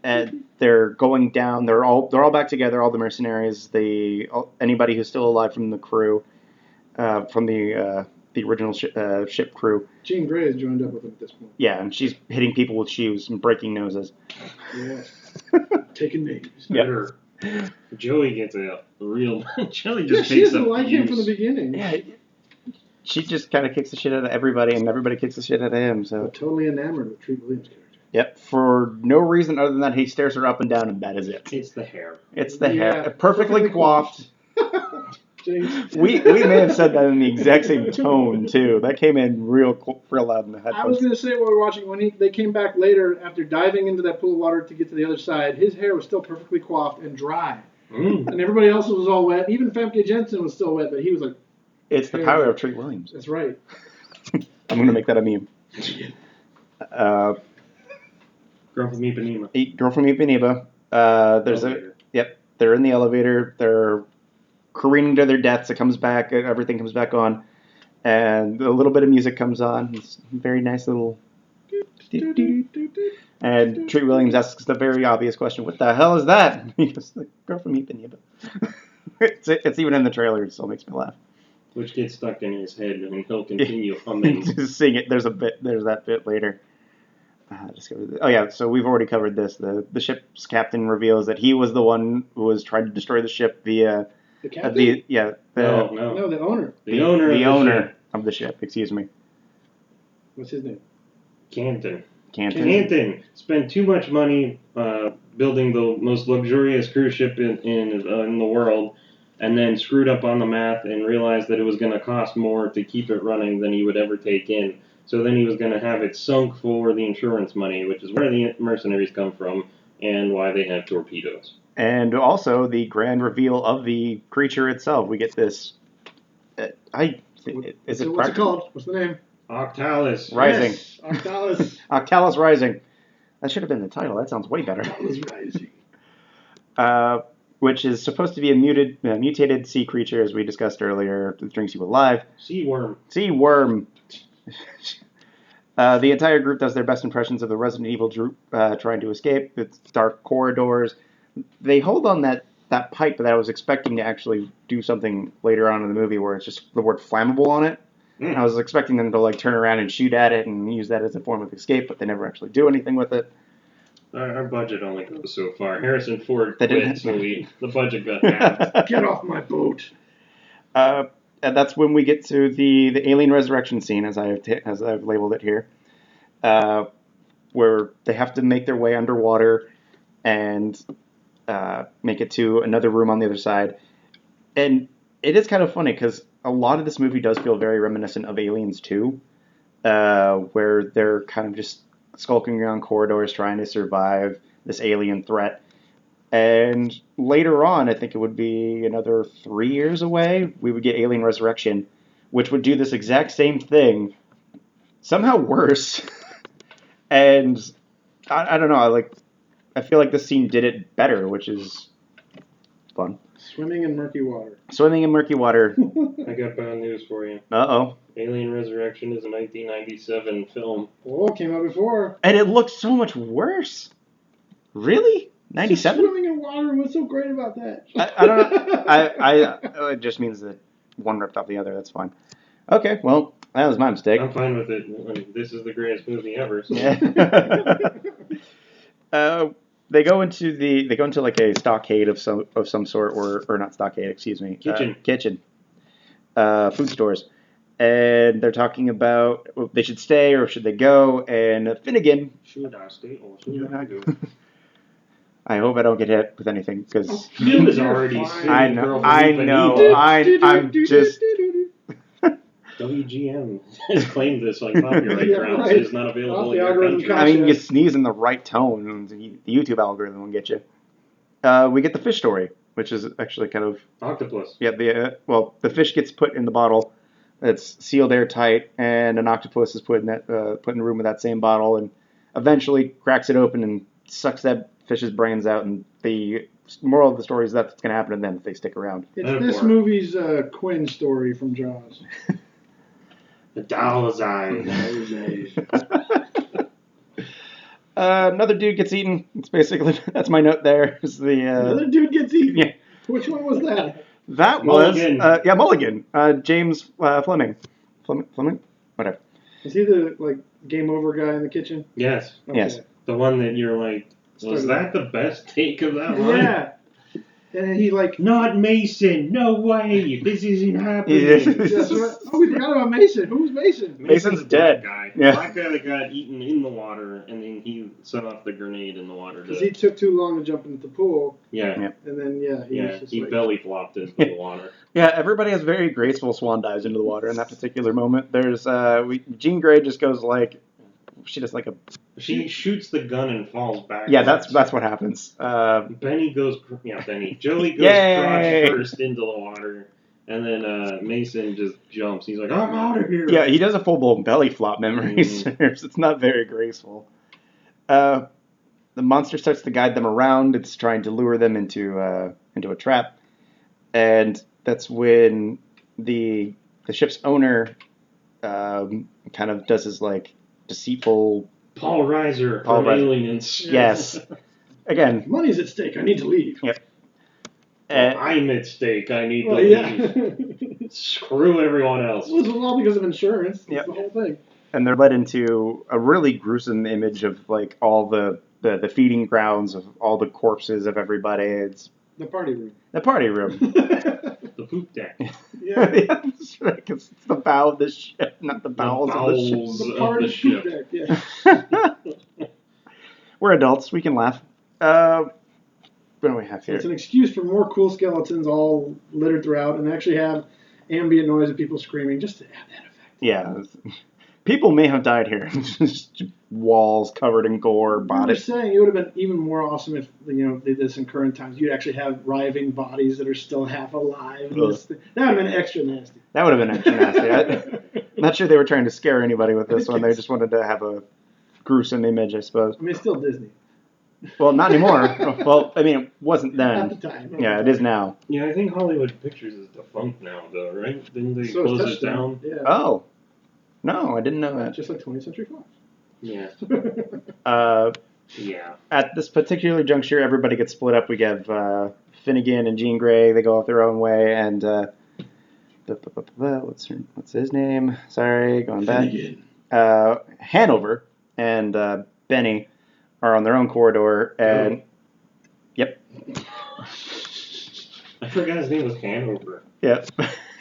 and they're going down. They're all back together. All the mercenaries, anybody who's still alive from the crew, from the original ship crew. Jean Grey has joined up with them at this point. Yeah, and she's hitting people with shoes and breaking noses. Yes. Taking names. Yep. Better. Joey gets a real. Joey Yeah, just she takes doesn't up like him from the abuse. beginning. Yeah, she just kind of kicks the shit out of everybody, and everybody kicks the shit out of him. So. But totally enamored with Treat Williams' character. Yep, for no reason other than that he stares her up and down, and that is it. It's the hair. It's the Yeah, hair. Perfectly coiffed. James. We may have said that in the exact same tone, too. That came in real loud in the headphones. I was going to say while we were watching, when they came back later after diving into that pool of water to get to the other side, his hair was still perfectly coiffed and dry. And everybody else was all wet. Even Famke Jensen was still wet, but he was like... It's the power of Treat Williams. That's right. I'm going to make that a meme. Girl from Ipanema. Girl from Ipanema. They're in the elevator. They're careening to their deaths. It comes back. Everything comes back on. And a little bit of music comes on. It's a very nice little... And Treat Williams asks the very obvious question, what the hell is that? He goes, the girl from Ipanema. It's even in the trailer. It still makes me laugh. Which gets stuck in his head, and he'll continue humming. Just sing it. There's that bit later. So we've already covered this. The ship's captain reveals that he was the one who was trying to destroy the ship via... The captain? No, the owner. The owner of the ship, excuse me. What's his name? Canton spent too much money building the most luxurious cruise ship in the world, and then screwed up on the math and realized that it was going to cost more to keep it running than he would ever take in. So then he was going to have it sunk for the insurance money, which is where the mercenaries come from and why they have torpedoes. And also the grand reveal of the creature itself. We get this. What's it called? What's the name? Octalis. Rising. Yes, Octalis. Octalis Rising. That should have been the title. That sounds way better. Octalis Rising. Which is supposed to be a mutated sea creature, as we discussed earlier, that drinks you alive. Sea worm. The entire group does their best impressions of the Resident Evil group trying to escape. It's dark corridors. They hold on that pipe that I was expecting to actually do something later on in the movie where it's just the word flammable on it. I was expecting them to turn around and shoot at it and use that as a form of escape, but they never actually do anything with it. Our budget only goes so far. Harrison Ford quit, so the budget got halved. Get off my boat. And that's when we get to the alien resurrection scene, as I've labeled it here, where they have to make their way underwater and make it to another room on the other side. And it is kind of funny because a lot of this movie does feel very reminiscent of Aliens 2, where they're kind of just skulking around corridors trying to survive this alien threat. And later on, I think it would be another 3 years away, we would get Alien Resurrection, which would do this exact same thing, somehow worse. And I don't know, I feel like this scene did it better, which is fun. Swimming in murky water. I got bad news for you. Uh-oh. Alien Resurrection is a 1997 film. Oh, it came out before. And it looks so much worse. Really? 97? Swimming in water. What's so great about that? I don't know. It just means that one ripped off the other. That's fine. Okay, well, that was my mistake. I'm fine with it. This is the greatest movie ever. So. Yeah. They go into like a stockade of some sort, or not stockade, excuse me. Kitchen. Food stores. And they're talking about they should stay or should they go. And Finnegan. Should I stay or should I go? I hope I don't get hit with anything because Phil is already. I know. I'm just. WGM has claimed this copyright grounds. Right. It's not available in your country. I mean, you sneeze in the right tone, and the YouTube algorithm will get you. We get the fish story, which is actually kind of octopus. Yeah. The fish gets put in the bottle It's sealed airtight, and an octopus is put in the room with that same bottle, and eventually cracks it open and sucks that fish's brains out. And the moral of the story is that's what's going to happen to them if they stick around. It's this movie's Quinn story from Jaws. The doll's eyes. Another dude gets eaten. It's basically that's my note there. Is the Another dude gets eaten. Yeah. Which one was that? That Mulligan. was Mulligan. James Fleming. Fleming. Whatever. Is he the game over guy in the kitchen? Yes. Okay. Yes. The one that you're like, was that the best take of that line? Yeah. And he Not Mason. No way. This isn't happening. That's right. Oh, we forgot about Mason. Who's Mason? Mason's the dead. Black guy. Yeah. Black guy that got eaten in the water, and then he set off the grenade in the water. Because he took too long to jump into the pool, Yeah. and then He belly flopped into the water. Yeah, everybody has very graceful swan dives into the water in that particular moment. There's Jean Grey just goes she does She shoots the gun and falls back. Yeah, that's what happens. Joey goes Yay! crotch first into the water, and then Mason just jumps. He's like, I'm out of here. Yeah, he does a full blown belly flop. Memory serves. It's not very graceful. The monster starts to guide them around. It's trying to lure them into a trap, and that's when the ship's owner kind of does his deceitful Paul Reiser from Aliens. Yes. Again, money's at stake. I need to leave. Yep. I'm at stake. I need to leave. Screw everyone else. Well, it's all because of insurance. That's Yep. the whole thing. And they're led into a really gruesome image of all the feeding grounds of all the corpses of everybody. It's the party room. The party room. The poop deck. Yeah. That's right, 'cause it's the bow of the ship, not the bowels of the ship. The party poop deck, yeah. We're adults. We can laugh. What do we have here? It's an excuse for more cool skeletons all littered throughout, and actually have ambient noise of people screaming just to add that effect. Yeah. People may have died here. Just walls covered in gore, I'm bodies. just saying, it would have been even more awesome if they did this in current times. You'd actually have writhing bodies that are still half alive. That would have been extra nasty. That would have been extra nasty. I'm not sure they were trying to scare anybody with this one. They just wanted to have a gruesome image, I suppose. I mean, it's still Disney. Well, not anymore. Well, I mean, it wasn't then. At the time. Yeah, it is now. Yeah, I think Hollywood Pictures is defunct now, though, right? Didn't they So close it's it down? Yeah. Oh. No, I didn't know that. Just like 20th Century Fox. Yeah. Yeah. At this particular juncture, everybody gets split up. We have Finnegan and Jean Grey. They go off their own way, and what's his name? Sorry, going back. Hanover and Benny are on their own corridor, and yep. I forgot his name was Hanover. Yep.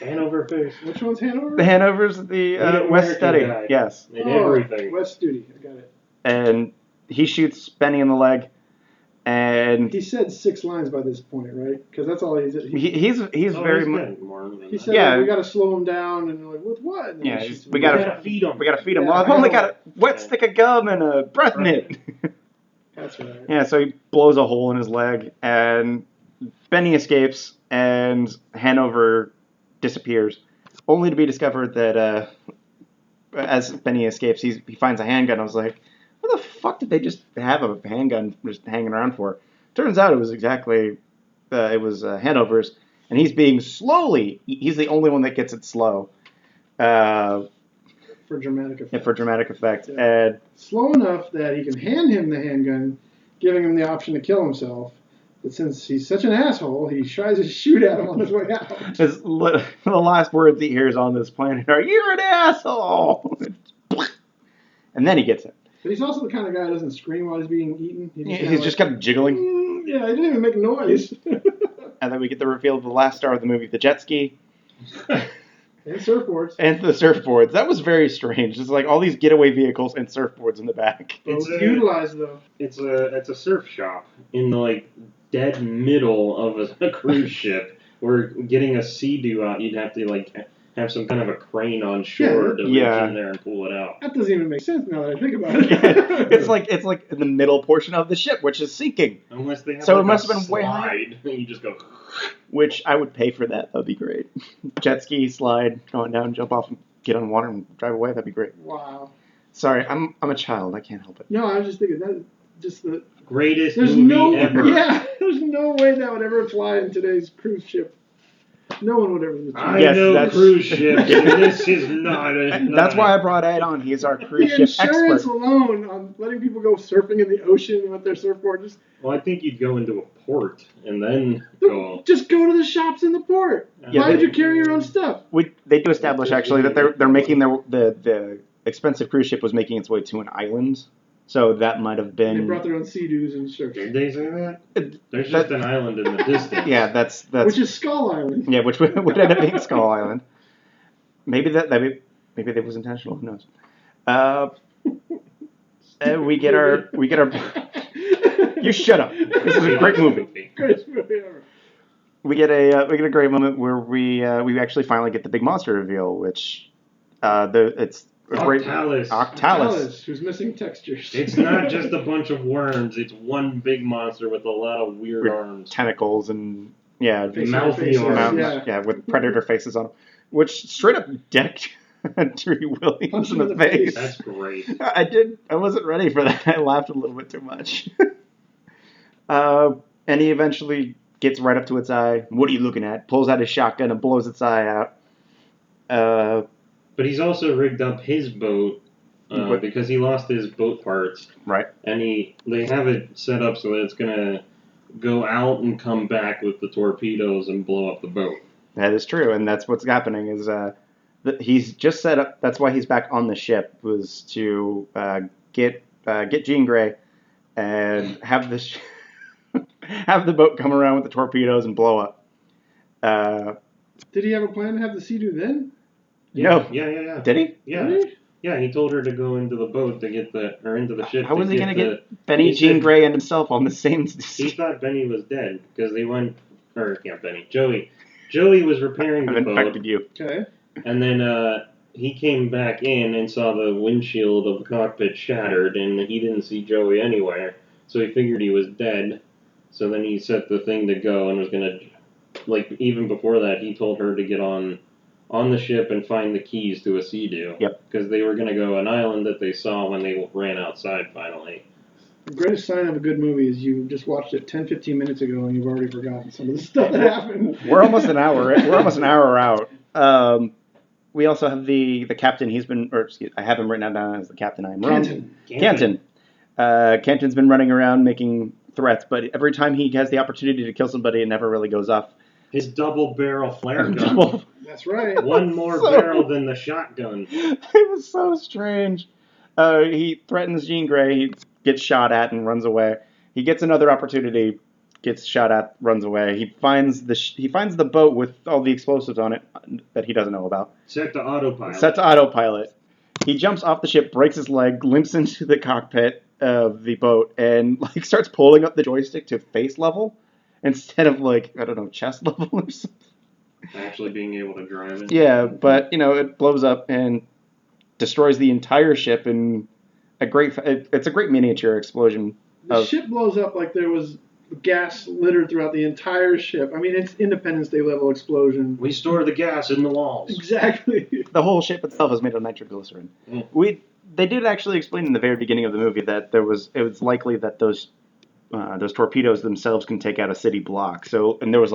Hanover Face. Which one's Hanover? The Hanover's the West Study. Guy. Yes. They did everything. West Study. I got it. And he shoots Benny in the leg, and he said 6 lines by this point, right? Because that's all he's very much. He said we got to slow him down, and they're like, with what? And yeah, we got to feed him. We got to feed him. Well, I've only got a wet stick of gum and a breath mint. That's right. Yeah, so he blows a hole in his leg, and Benny escapes, and Hanover disappears, only to be discovered that as Benny escapes, he finds a handgun. I was like, what the fuck did they just have a handgun just hanging around for? Turns out it was Hanover's, and he's being he's the only one that gets it slow. For dramatic effect. Yeah, for dramatic effect. Yeah. And slow enough that he can hand him the handgun, giving him the option to kill himself. But since he's such an asshole, he tries to shoot at him on his way out. The last words he hears on this planet are, "You're an asshole!" And then he gets it. But he's also the kind of guy who doesn't scream while he's being eaten. He's just kind of jiggling. Yeah, he didn't even make noise. And then we get the reveal of the last star of the movie, the jet ski. And surfboards. And the surfboards. That was very strange. It's like all these getaway vehicles and surfboards in the back. It's utilized, though. It's a surf shop in the dead middle of a cruise ship. Where getting a sea-doo out, you'd have to have some kind of a crane on shore to reach in there and pull it out. That doesn't even make sense now that I think about it. it's like in the middle portion of the ship, which is sinking. Unless they have so like it must a have been way high. and you just go. Which I would pay for that. That'd be great. Jet ski, slide, going down, jump off, and get on water and drive away. That'd be great. Wow. Sorry, I'm a child. I can't help it. No, I was just thinking that just the greatest movie ever. Yeah, there's no way that would ever fly in today's cruise ship. No one would ever do that. I know cruise ships. This is not a... That's why I brought Ed on. He's our cruise ship expert. The insurance alone on letting people go surfing in the ocean with their surfboard. Well, I think you'd go into a port and then go... Just go to the shops in the port. Why would you carry your own stuff? They do establish, actually, that they're making the expensive cruise ship was making its way to an island. So that might have been... They brought their own sea-doos and surfed. Did they say that? There's just an island in the distance. Yeah, that's... Which is Skull Island. Yeah, which would end up being Skull Island. Maybe that was intentional. Who knows? We get our... You shut up. This is a great movie. Greatest movie ever. We get a great moment where we actually finally get the big monster reveal, which it's... Octalis, who's missing textures. It's not just a bunch of worms. It's one big monster with a lot of weird arms. Tentacles and, mouthy arms. Yeah, with predator faces on them. Which straight up decked Tree Williams in the face. That's great. I wasn't ready for that. I laughed a little bit too much. And he eventually gets right up to its eye. What are you looking at? Pulls out his shotgun and blows its eye out. But he's also rigged up his boat because he lost his boat parts. Right. And they have it set up so that it's going to go out and come back with the torpedoes and blow up the boat. That is true, and that's what's happening is he's just set up. That's why he's back on the ship, was to get Jean Grey and have the boat come around with the torpedoes and blow up. Did he have a plan to have the Sea-Doo then? No. Yeah. Did he? Yeah. Really? Yeah, he told her to go into the boat to get into the ship. How was he going to get Benny, Jean Grey, and himself on the same... He thought Benny was dead because they went... Benny. Joey. Joey was repairing the boat. I've infected you. Okay. And then he came back in and saw the windshield of the cockpit shattered, and he didn't see Joey anywhere. So he figured he was dead. So then he set the thing to go and was going to... even before that, he told her to get on the ship and find the keys to a Sea-Doo. Yep. Because they were going to go an island that they saw when they ran outside finally. The greatest sign of a good movie is you just watched it 10, 15 minutes ago and you've already forgotten some of the stuff that happened. We're almost an hour out. We also have the captain. I have him written down as the captain. I am wrong. Canton. Canton's been running around making threats, but every time he has the opportunity to kill somebody, it never really goes off. His double-barrel flare gun. That's right. One more barrel than the shotgun. It was so strange. He threatens Jean Grey. He gets shot at and runs away. He gets another opportunity, gets shot at, runs away. He finds the boat with all the explosives on it that he doesn't know about. Set to autopilot. He jumps off the ship, breaks his leg, limps into the cockpit of the boat, and starts pulling up the joystick to face level instead of chest level or something. Actually being able to drive it. Yeah, but it blows up and destroys the entire ship in it's a great miniature explosion. The ship blows up like there was gas littered throughout the entire ship. I mean, it's Independence Day level explosion. We store the gas in the walls. Exactly. The whole ship itself is made of nitroglycerin. They did actually explain in the very beginning of the movie that it was likely that those torpedoes themselves can take out a city block. So, and there was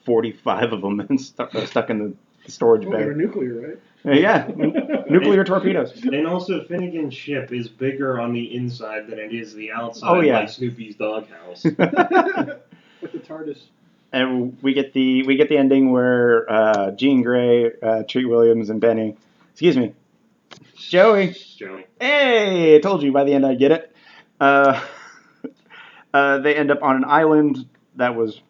45 of them stuck in the storage bay. They were nuclear, right? Yeah, nuclear torpedoes. And also, Finnegan's ship is bigger on the inside than it is the outside, like Snoopy's doghouse. With the TARDIS. And we get the ending where Jean Grey, Treat Williams, and Benny, Joey. Hey, I told you by the end I'd get it. They end up on an island that was,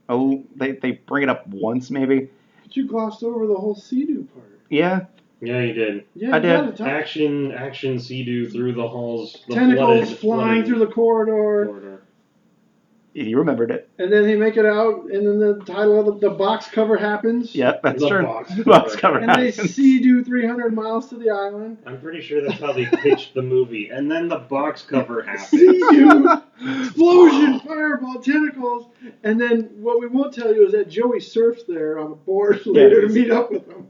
they bring it up once maybe. But you glossed over the whole Sea-Doo part. Yeah. Yeah, you did. Yeah, I did. Action Sea-Doo through the halls. Tentacles flying through the corridor. You remembered it. And then they make it out, and then the title of the box cover happens. Yep, that's The true. box Box cover. cover And they happens. sea-doo 300 miles to the island. I'm pretty sure that's how they pitched the movie. And then the box cover happened. Sea-doo, explosion, fireball, tentacles. And then what we won't tell you is that Joey surfs there on a board later to meet up with them.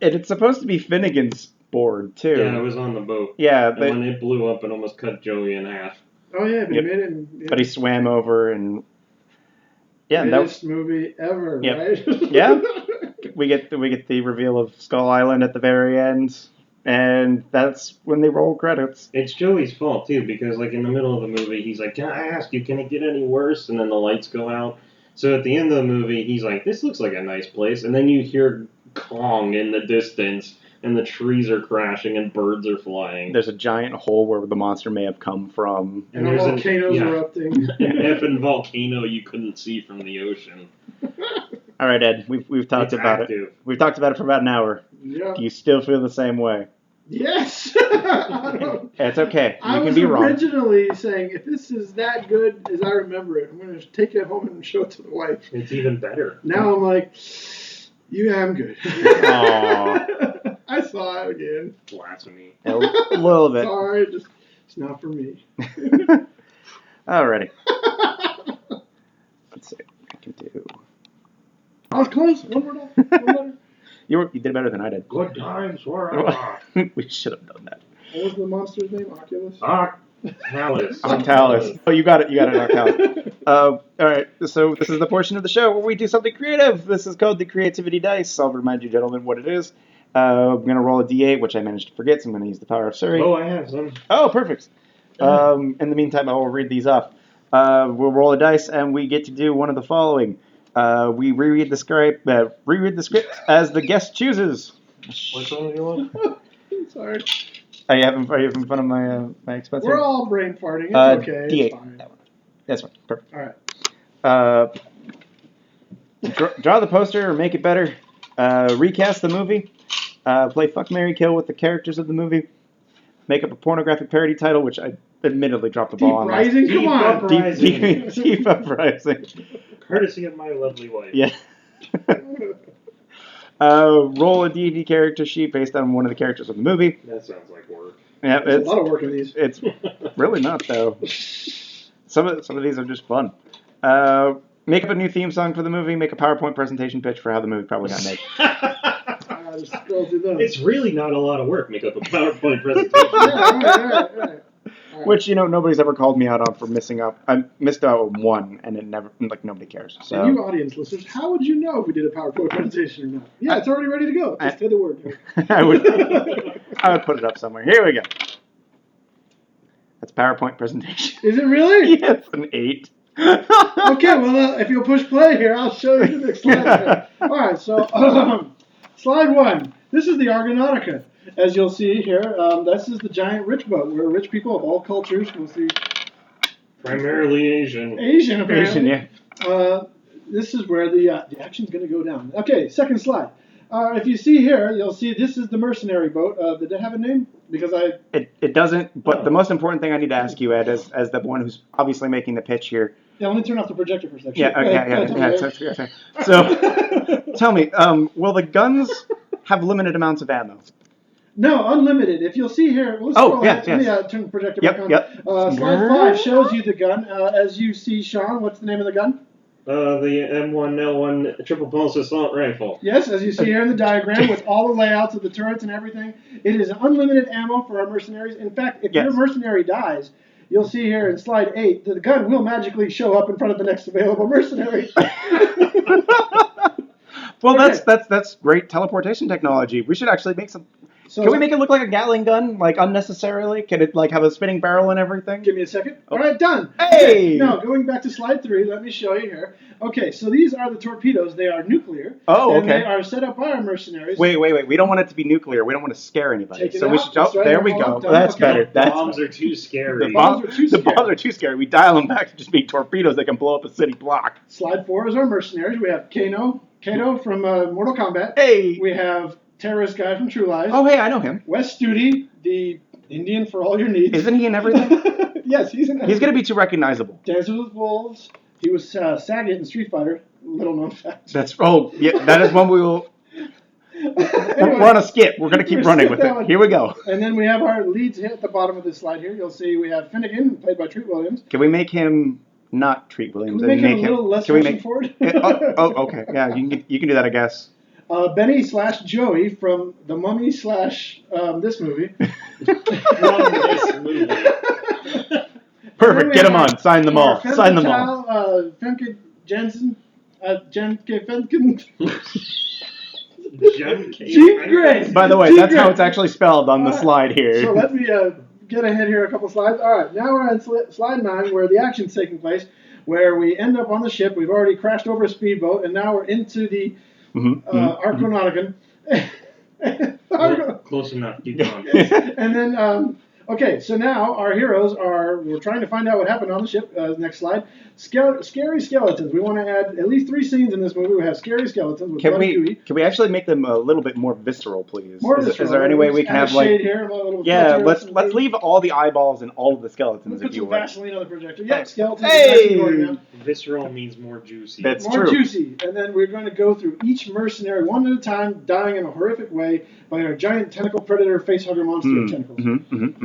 And it's supposed to be Finnegan's board, too. Yeah, it was on the boat. Yeah, And but when it blew up, it almost cut Joey in half. Oh, yeah, but Yep. he made it in but he swam over and... Yeah, that greatest movie ever, Yep. right? Yeah. we get the reveal of Skull Island at the very end, and that's when they roll credits. It's Joey's fault, too, because, like, in the middle of the movie, he's like, can I ask you, can it get any worse? And then the lights go out. So at the end of the movie, he's like, this looks like a nice place. And then you hear Kong in the distance, and the trees are crashing, and birds are flying. There's a giant hole where the monster may have come from. And the there's volcanoes erupting. An effing volcano you couldn't see from the ocean. All right, Ed, we've talked It's about active. it. We've talked about it for about an hour. Yeah. Do you still feel the same way? Yes! It's okay. I You was can be wrong. originally saying, if this is that good as I remember it, I'm going to take it home and show it to the wife. It's even better. Now I'm like, yeah, I'm good. Aw. I saw it again. Blasphemy. A little bit. Sorry, it's not for me. Alrighty. Let's see. I can do. I was close. One more letter. You did better than I did. Good times forever. We should have done that. What was the monster's name? Oculus? Octalis. Octalis. Oh, you got it. You got it, Octalis. All right. So this is the portion of the show where we do something creative. This is called the Creativity Dice. I'll remind you, gentlemen, what it is. I'm going to roll a d8, which I managed to forget, so I'm going to use the power of Surrey. Oh, I have some. Oh, perfect. In the meantime, I will read these off. We'll roll a dice, and we get to do one of the following. We reread the script as the guest chooses. Which one do you want? Sorry. Are you having fun of my expense? We're all brain farting. It's okay. D8. It's fine. That one. That's fine. Perfect. All right. Draw the poster or make it better. Recast the movie. Play Fuck, Marry, Kill with the characters of the movie. Make up a pornographic parody title, which I admittedly dropped the ball on. Deep Rising? Come on. Deep Uprising. Courtesy of my lovely wife. Yeah. Roll a D&D character sheet based on one of the characters of the movie. That sounds like work. Yeah, There's a lot of work in these. It's really not, though. Some of these are just fun. Make up a new theme song for the movie. Make a PowerPoint presentation pitch for how the movie probably got made. Just scroll through those. It's really not a lot of work. Make up a PowerPoint presentation. Right. Which, nobody's ever called me out on for missing out. I missed out on one, and it never, nobody cares. So. And you audience listeners, how would you know if we did a PowerPoint presentation or not? Yeah, it's already ready to go. Just say the word. I would put it up somewhere. Here we go. That's PowerPoint presentation. Is it really? Yeah, it's an 8. Okay, well, if you'll push play here, I'll show you the next slide. All right, so slide 1. This is the Argonautica. As you'll see here, this is the giant rich boat where rich people of all cultures, mostly Primarily Asian. Asian apparently. Asian, yeah. This is where the action's going to go down. Okay, second slide. If you see here, you'll see this is the mercenary boat. Did it have a name? Because It doesn't, but the most important thing I need to ask you, Ed, as the one who's obviously making the pitch here. Yeah, let me turn off the projector for a second. Yeah, okay. So, tell me, will the guns have limited amounts of ammo? No, unlimited. If you'll see here, let's yes. Let me turn the projector back on. Yep. Slide 5 shows you the gun. As you see, Sean, what's the name of the gun? The M1L1 triple pulse assault rifle. Yes, as you see here in the diagram with all the layouts of the turrets and everything. It is unlimited ammo for our mercenaries. In fact, if your mercenary dies, you'll see here in slide 8 that the gun will magically show up in front of the next available mercenary. Well, that's great teleportation technology. We should actually make some. So, Can we make it look like a Gatling gun, like unnecessarily? Can it have a spinning barrel and everything? Give me a second. All right, done. Hey! Okay, now, going back to slide 3, let me show you here. Okay, so these are the torpedoes. They are nuclear. Oh, and okay. they are set up by our mercenaries. Wait. We don't want it to be nuclear. We don't want to scare anybody. Take it So we out. should. That's right. There we All go. done. That's Okay. better. That's Bombs are too scary. The bombs are too The scary. bombs are too scary. We dial them back to just being torpedoes that can blow up a city block. Slide 4 is our mercenaries. We have Kato from Mortal Kombat. Hey! We have terrorist guy from True Lies. Oh, hey, I know him. Wes Studi, the Indian for all your needs. Isn't he in everything? Yes, he's in He's going to be too recognizable. Dances with Wolves. He was Sagat in Street Fighter. Little known fact. That is one we will. Anyway, we're on a skip. We're going to keep running with it. Here we go. And then we have our leads at the bottom of this slide here. You'll see we have Finnegan, played by Treat Williams. Can we make him not Treat Williams? Can we make him a little less fashion forward? Okay. Yeah, you can do that, I guess. Benny / Joey from The Mummy / this movie. Perfect. Get them on. Sign them all. Sign them all. Femke Jensen. Jenke Fenken. Jean Grey. By the way, that's how it's actually spelled on the slide here. So let me get ahead here a couple slides. All right, now we're on slide 9 where the action's taking place, where we end up on the ship. We've already crashed over a speedboat, and now we're into the Arconauticon. Close enough. Keep going. And then, okay, so now our heroes we're trying to find out what happened on the ship. Next slide. Scary skeletons. We want to add at least 3 scenes in this movie. We have scary skeletons with blood and gooey. Can we actually make them a little bit more visceral, please? Is there any way we can have like... shade here, let's leave all the eyeballs and all of the skeletons, if you will. Put some Vaseline on the projector. Yeah, skeletons. Hey! Visceral means more juicy. That's more true. Juicy. And then we're going to go through each mercenary one at a time, dying in a horrific way by our giant tentacle predator facehugger monster of tentacles.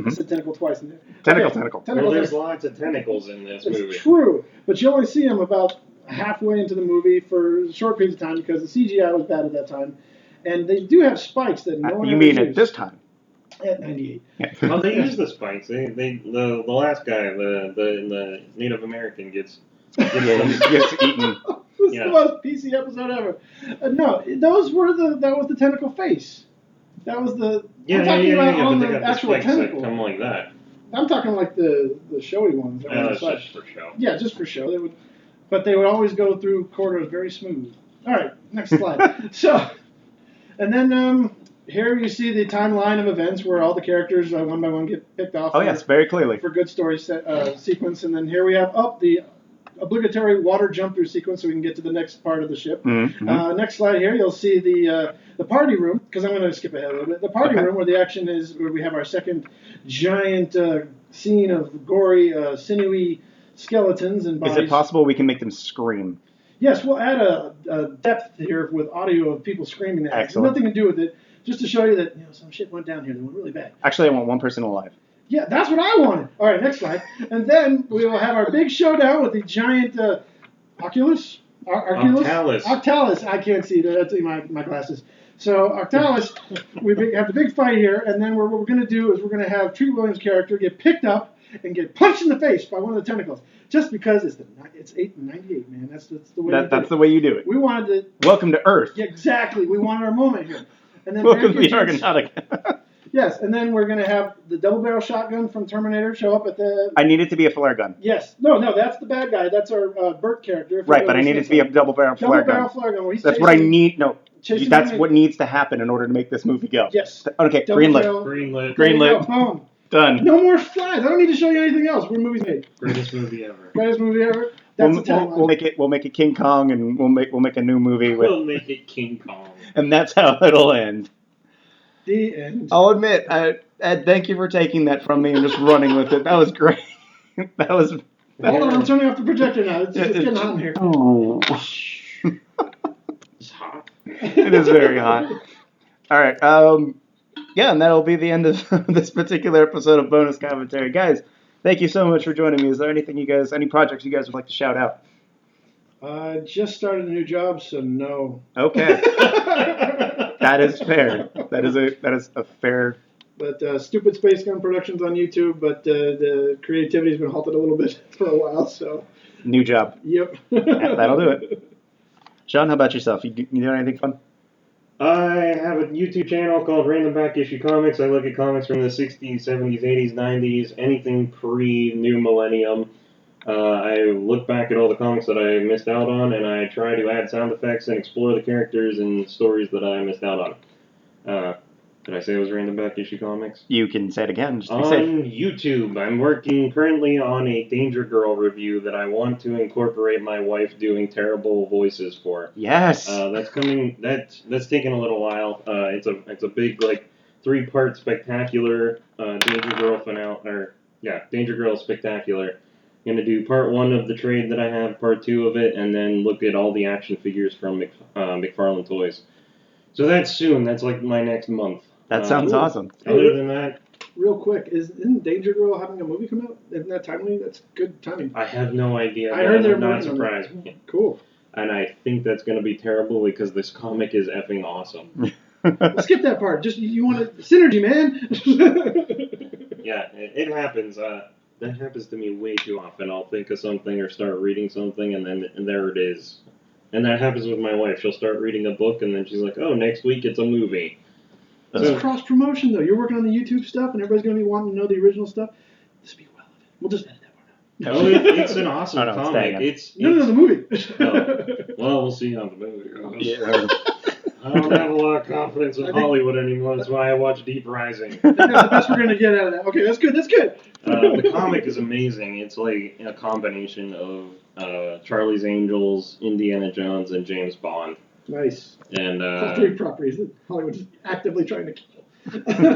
I said tentacle twice in there. Tentacle. Well, there's lots of tentacles in this movie. It's true, but you only see them about halfway into the movie for short periods of time because the CGI was bad at that time. And they do have spikes that no one You ever mean used. at this time? At 98. Yeah. Well, they use the spikes. The last guy, the Native American gets Gets eaten. This is the most PC episode ever. No, that was the tentacle face. That was the. I'm talking about on but they the got actual the spikes tentacle. that come like that. I'm talking like the showy ones. That That's were just for show. Yeah, just for show. They would always go through corridors very smooth. All right, next slide. And then here you see the timeline of events where all the characters one by one get picked off. Oh yes, very clearly. For good story sequence, and then here we have the obligatory water jump through sequence so we can get to the next part of the ship. Next slide here, you'll see the party room, because I'm going to skip ahead a little bit. The party room where the action is, where we have our second giant scene of gory, sinewy skeletons and bodies. Is it possible we can make them scream? Yes, we'll add a depth here with audio of people screaming at us. Excellent. Nothing to do with it, just to show you that some shit went down here that went really bad. Actually, I want one person alive. Yeah, that's what I wanted. All right, next slide. And then we will have our big showdown with the giant Oculus? Octalis. I can't see. That's in my glasses. So Octalis, we have the big fight here, and then what we're going to do is we're going to have Treat Williams' character get picked up and get punched in the face by one of the tentacles. Just because it's 98, man. That's the way. That's the way you do it. We wanted to. Welcome to Earth. Yeah, exactly. We wanted our moment here. And then Welcome to the Argonautica. Yes, and then we're going to have the double-barrel shotgun from Terminator show up at the... I need it to be a flare gun. Yes. No, that's the bad guy. That's our Burt character. Right, but I need it to be a double-barrel flare gun. Double-barrel flare gun. That's what I need. No, that's what needs to happen in order to make this movie go. Yes. Okay, green lit. Boom. Done. No more slides. I don't need to show you anything else. We're movie made. Greatest movie ever. Greatest movie ever. That's the tagline. We'll make it King Kong, and we'll make a new movie with. We'll make it King Kong. And that's how it'll end. The end. I'll admit, Ed, thank you for taking that from me and just running with it. That was great. That was. Hold on, I'm turning off the projector now. It's getting hot in here. Oh. It's hot. It is very hot. All right. Yeah, and that'll be the end of this particular episode of Bonus Commentary. Guys, thank you so much for joining me. Is there any projects you guys would like to shout out? I just started a new job, so no. Okay. That is fair. That is a fair. But Stupidspacegun Productions on YouTube, but the creativity's been halted a little bit for a while, so. New job. Yep. Yeah, that'll do it. Sean, how about yourself? You doing anything fun? I have a YouTube channel called Random Back Issue Comics. I look at comics from the 60s, 70s, 80s, 90s, anything pre-New Millennium. I look back at all the comics that I missed out on, and I try to add sound effects and explore the characters and stories that I missed out on. Did I say it was Random Back Issue Comics? You can say it again. Just on YouTube, I'm working currently on a Danger Girl review that I want to incorporate my wife doing terrible voices for. Yes. That's coming. That's taken a little while. It's a big 3-part spectacular Danger Girl finale. Danger Girl Spectacular. going to do part 1 of the trade that I have, part 2 of it, and then look at all the action figures from McFarlane Toys. So that's soon. That's like my next month. That sounds awesome. Other than that, real quick, isn't Danger Girl having a movie come out? Isn't that timely? That's good timing. I have no idea. I heard they're not surprised me. Cool. And I think that's going to be terrible because this comic is effing awesome. Skip that part. Just you want to synergy, man. Yeah, it happens. That happens to me way too often. I'll think of something or start reading something, and there it is. And that happens with my wife. She'll start reading a book, and then she's like, "Oh, next week it's a movie." It's cross promotion, though. You're working on the YouTube stuff, and everybody's going to be wanting to know the original stuff. Speak well of it. We'll just edit that part out. Oh, it's an awesome comic. No, the movie. Well, we'll see how the movie goes. Yeah. I don't have a lot of confidence in Hollywood anymore. That's why I watch Deep Rising. That's the best we're going to get out of that. Okay, that's good. That's good. The comic is amazing. It's like a combination of Charlie's Angels, Indiana Jones, and James Bond. Nice. And all 3 properties that Hollywood is actively trying to kill.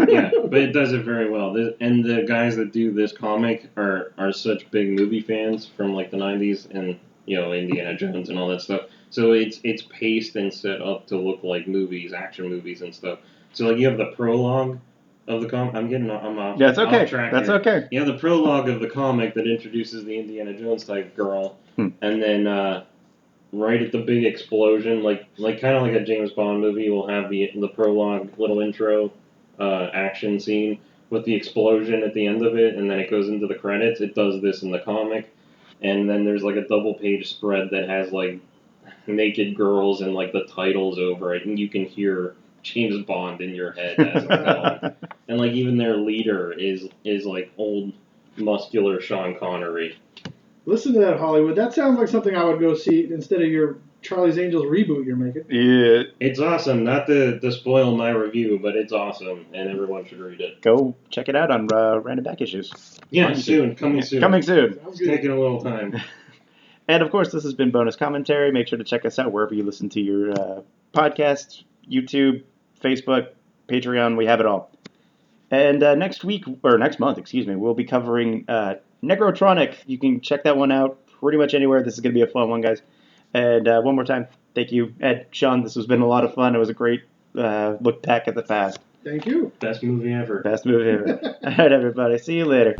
Yeah, but it does it very well. And the guys that do this comic are such big movie fans from like the 90s and Indiana Jones and all that stuff. So it's paced and set up to look like movies, action movies and stuff. So like you have the prologue of the comic. I'm off. That's okay. Off track That's here. Okay. You have the prologue of the comic that introduces the Indiana Jones type girl, and then right at the big explosion, like kind of like a James Bond movie, will have the prologue little intro action scene with the explosion at the end of it, and then it goes into the credits. It does this in the comic, and then there's like a double page spread that has like naked girls and like the titles over it, and you can hear James Bond in your head as it's going. And like even their leader is like old muscular Sean Connery. Listen to that, Hollywood. That sounds like something I would go see instead of your Charlie's Angels reboot you're making. Yeah. It's awesome. Not to spoil my review, but it's awesome, and everyone should read it. Go check it out on Random Back Issues. Yeah, soon. Coming soon. Coming soon. It's taking a little time. And, of course, this has been Bonus Commentary. Make sure to check us out wherever you listen to your podcasts, YouTube, Facebook, Patreon. We have it all. And next month, we'll be covering Necrotronic. You can check that one out pretty much anywhere. This is going to be a fun one, guys. And one more time, thank you, Ed, Sean. This has been a lot of fun. It was a great look back at the past. Thank you. Best movie ever. Best movie ever. All right, everybody. See you later.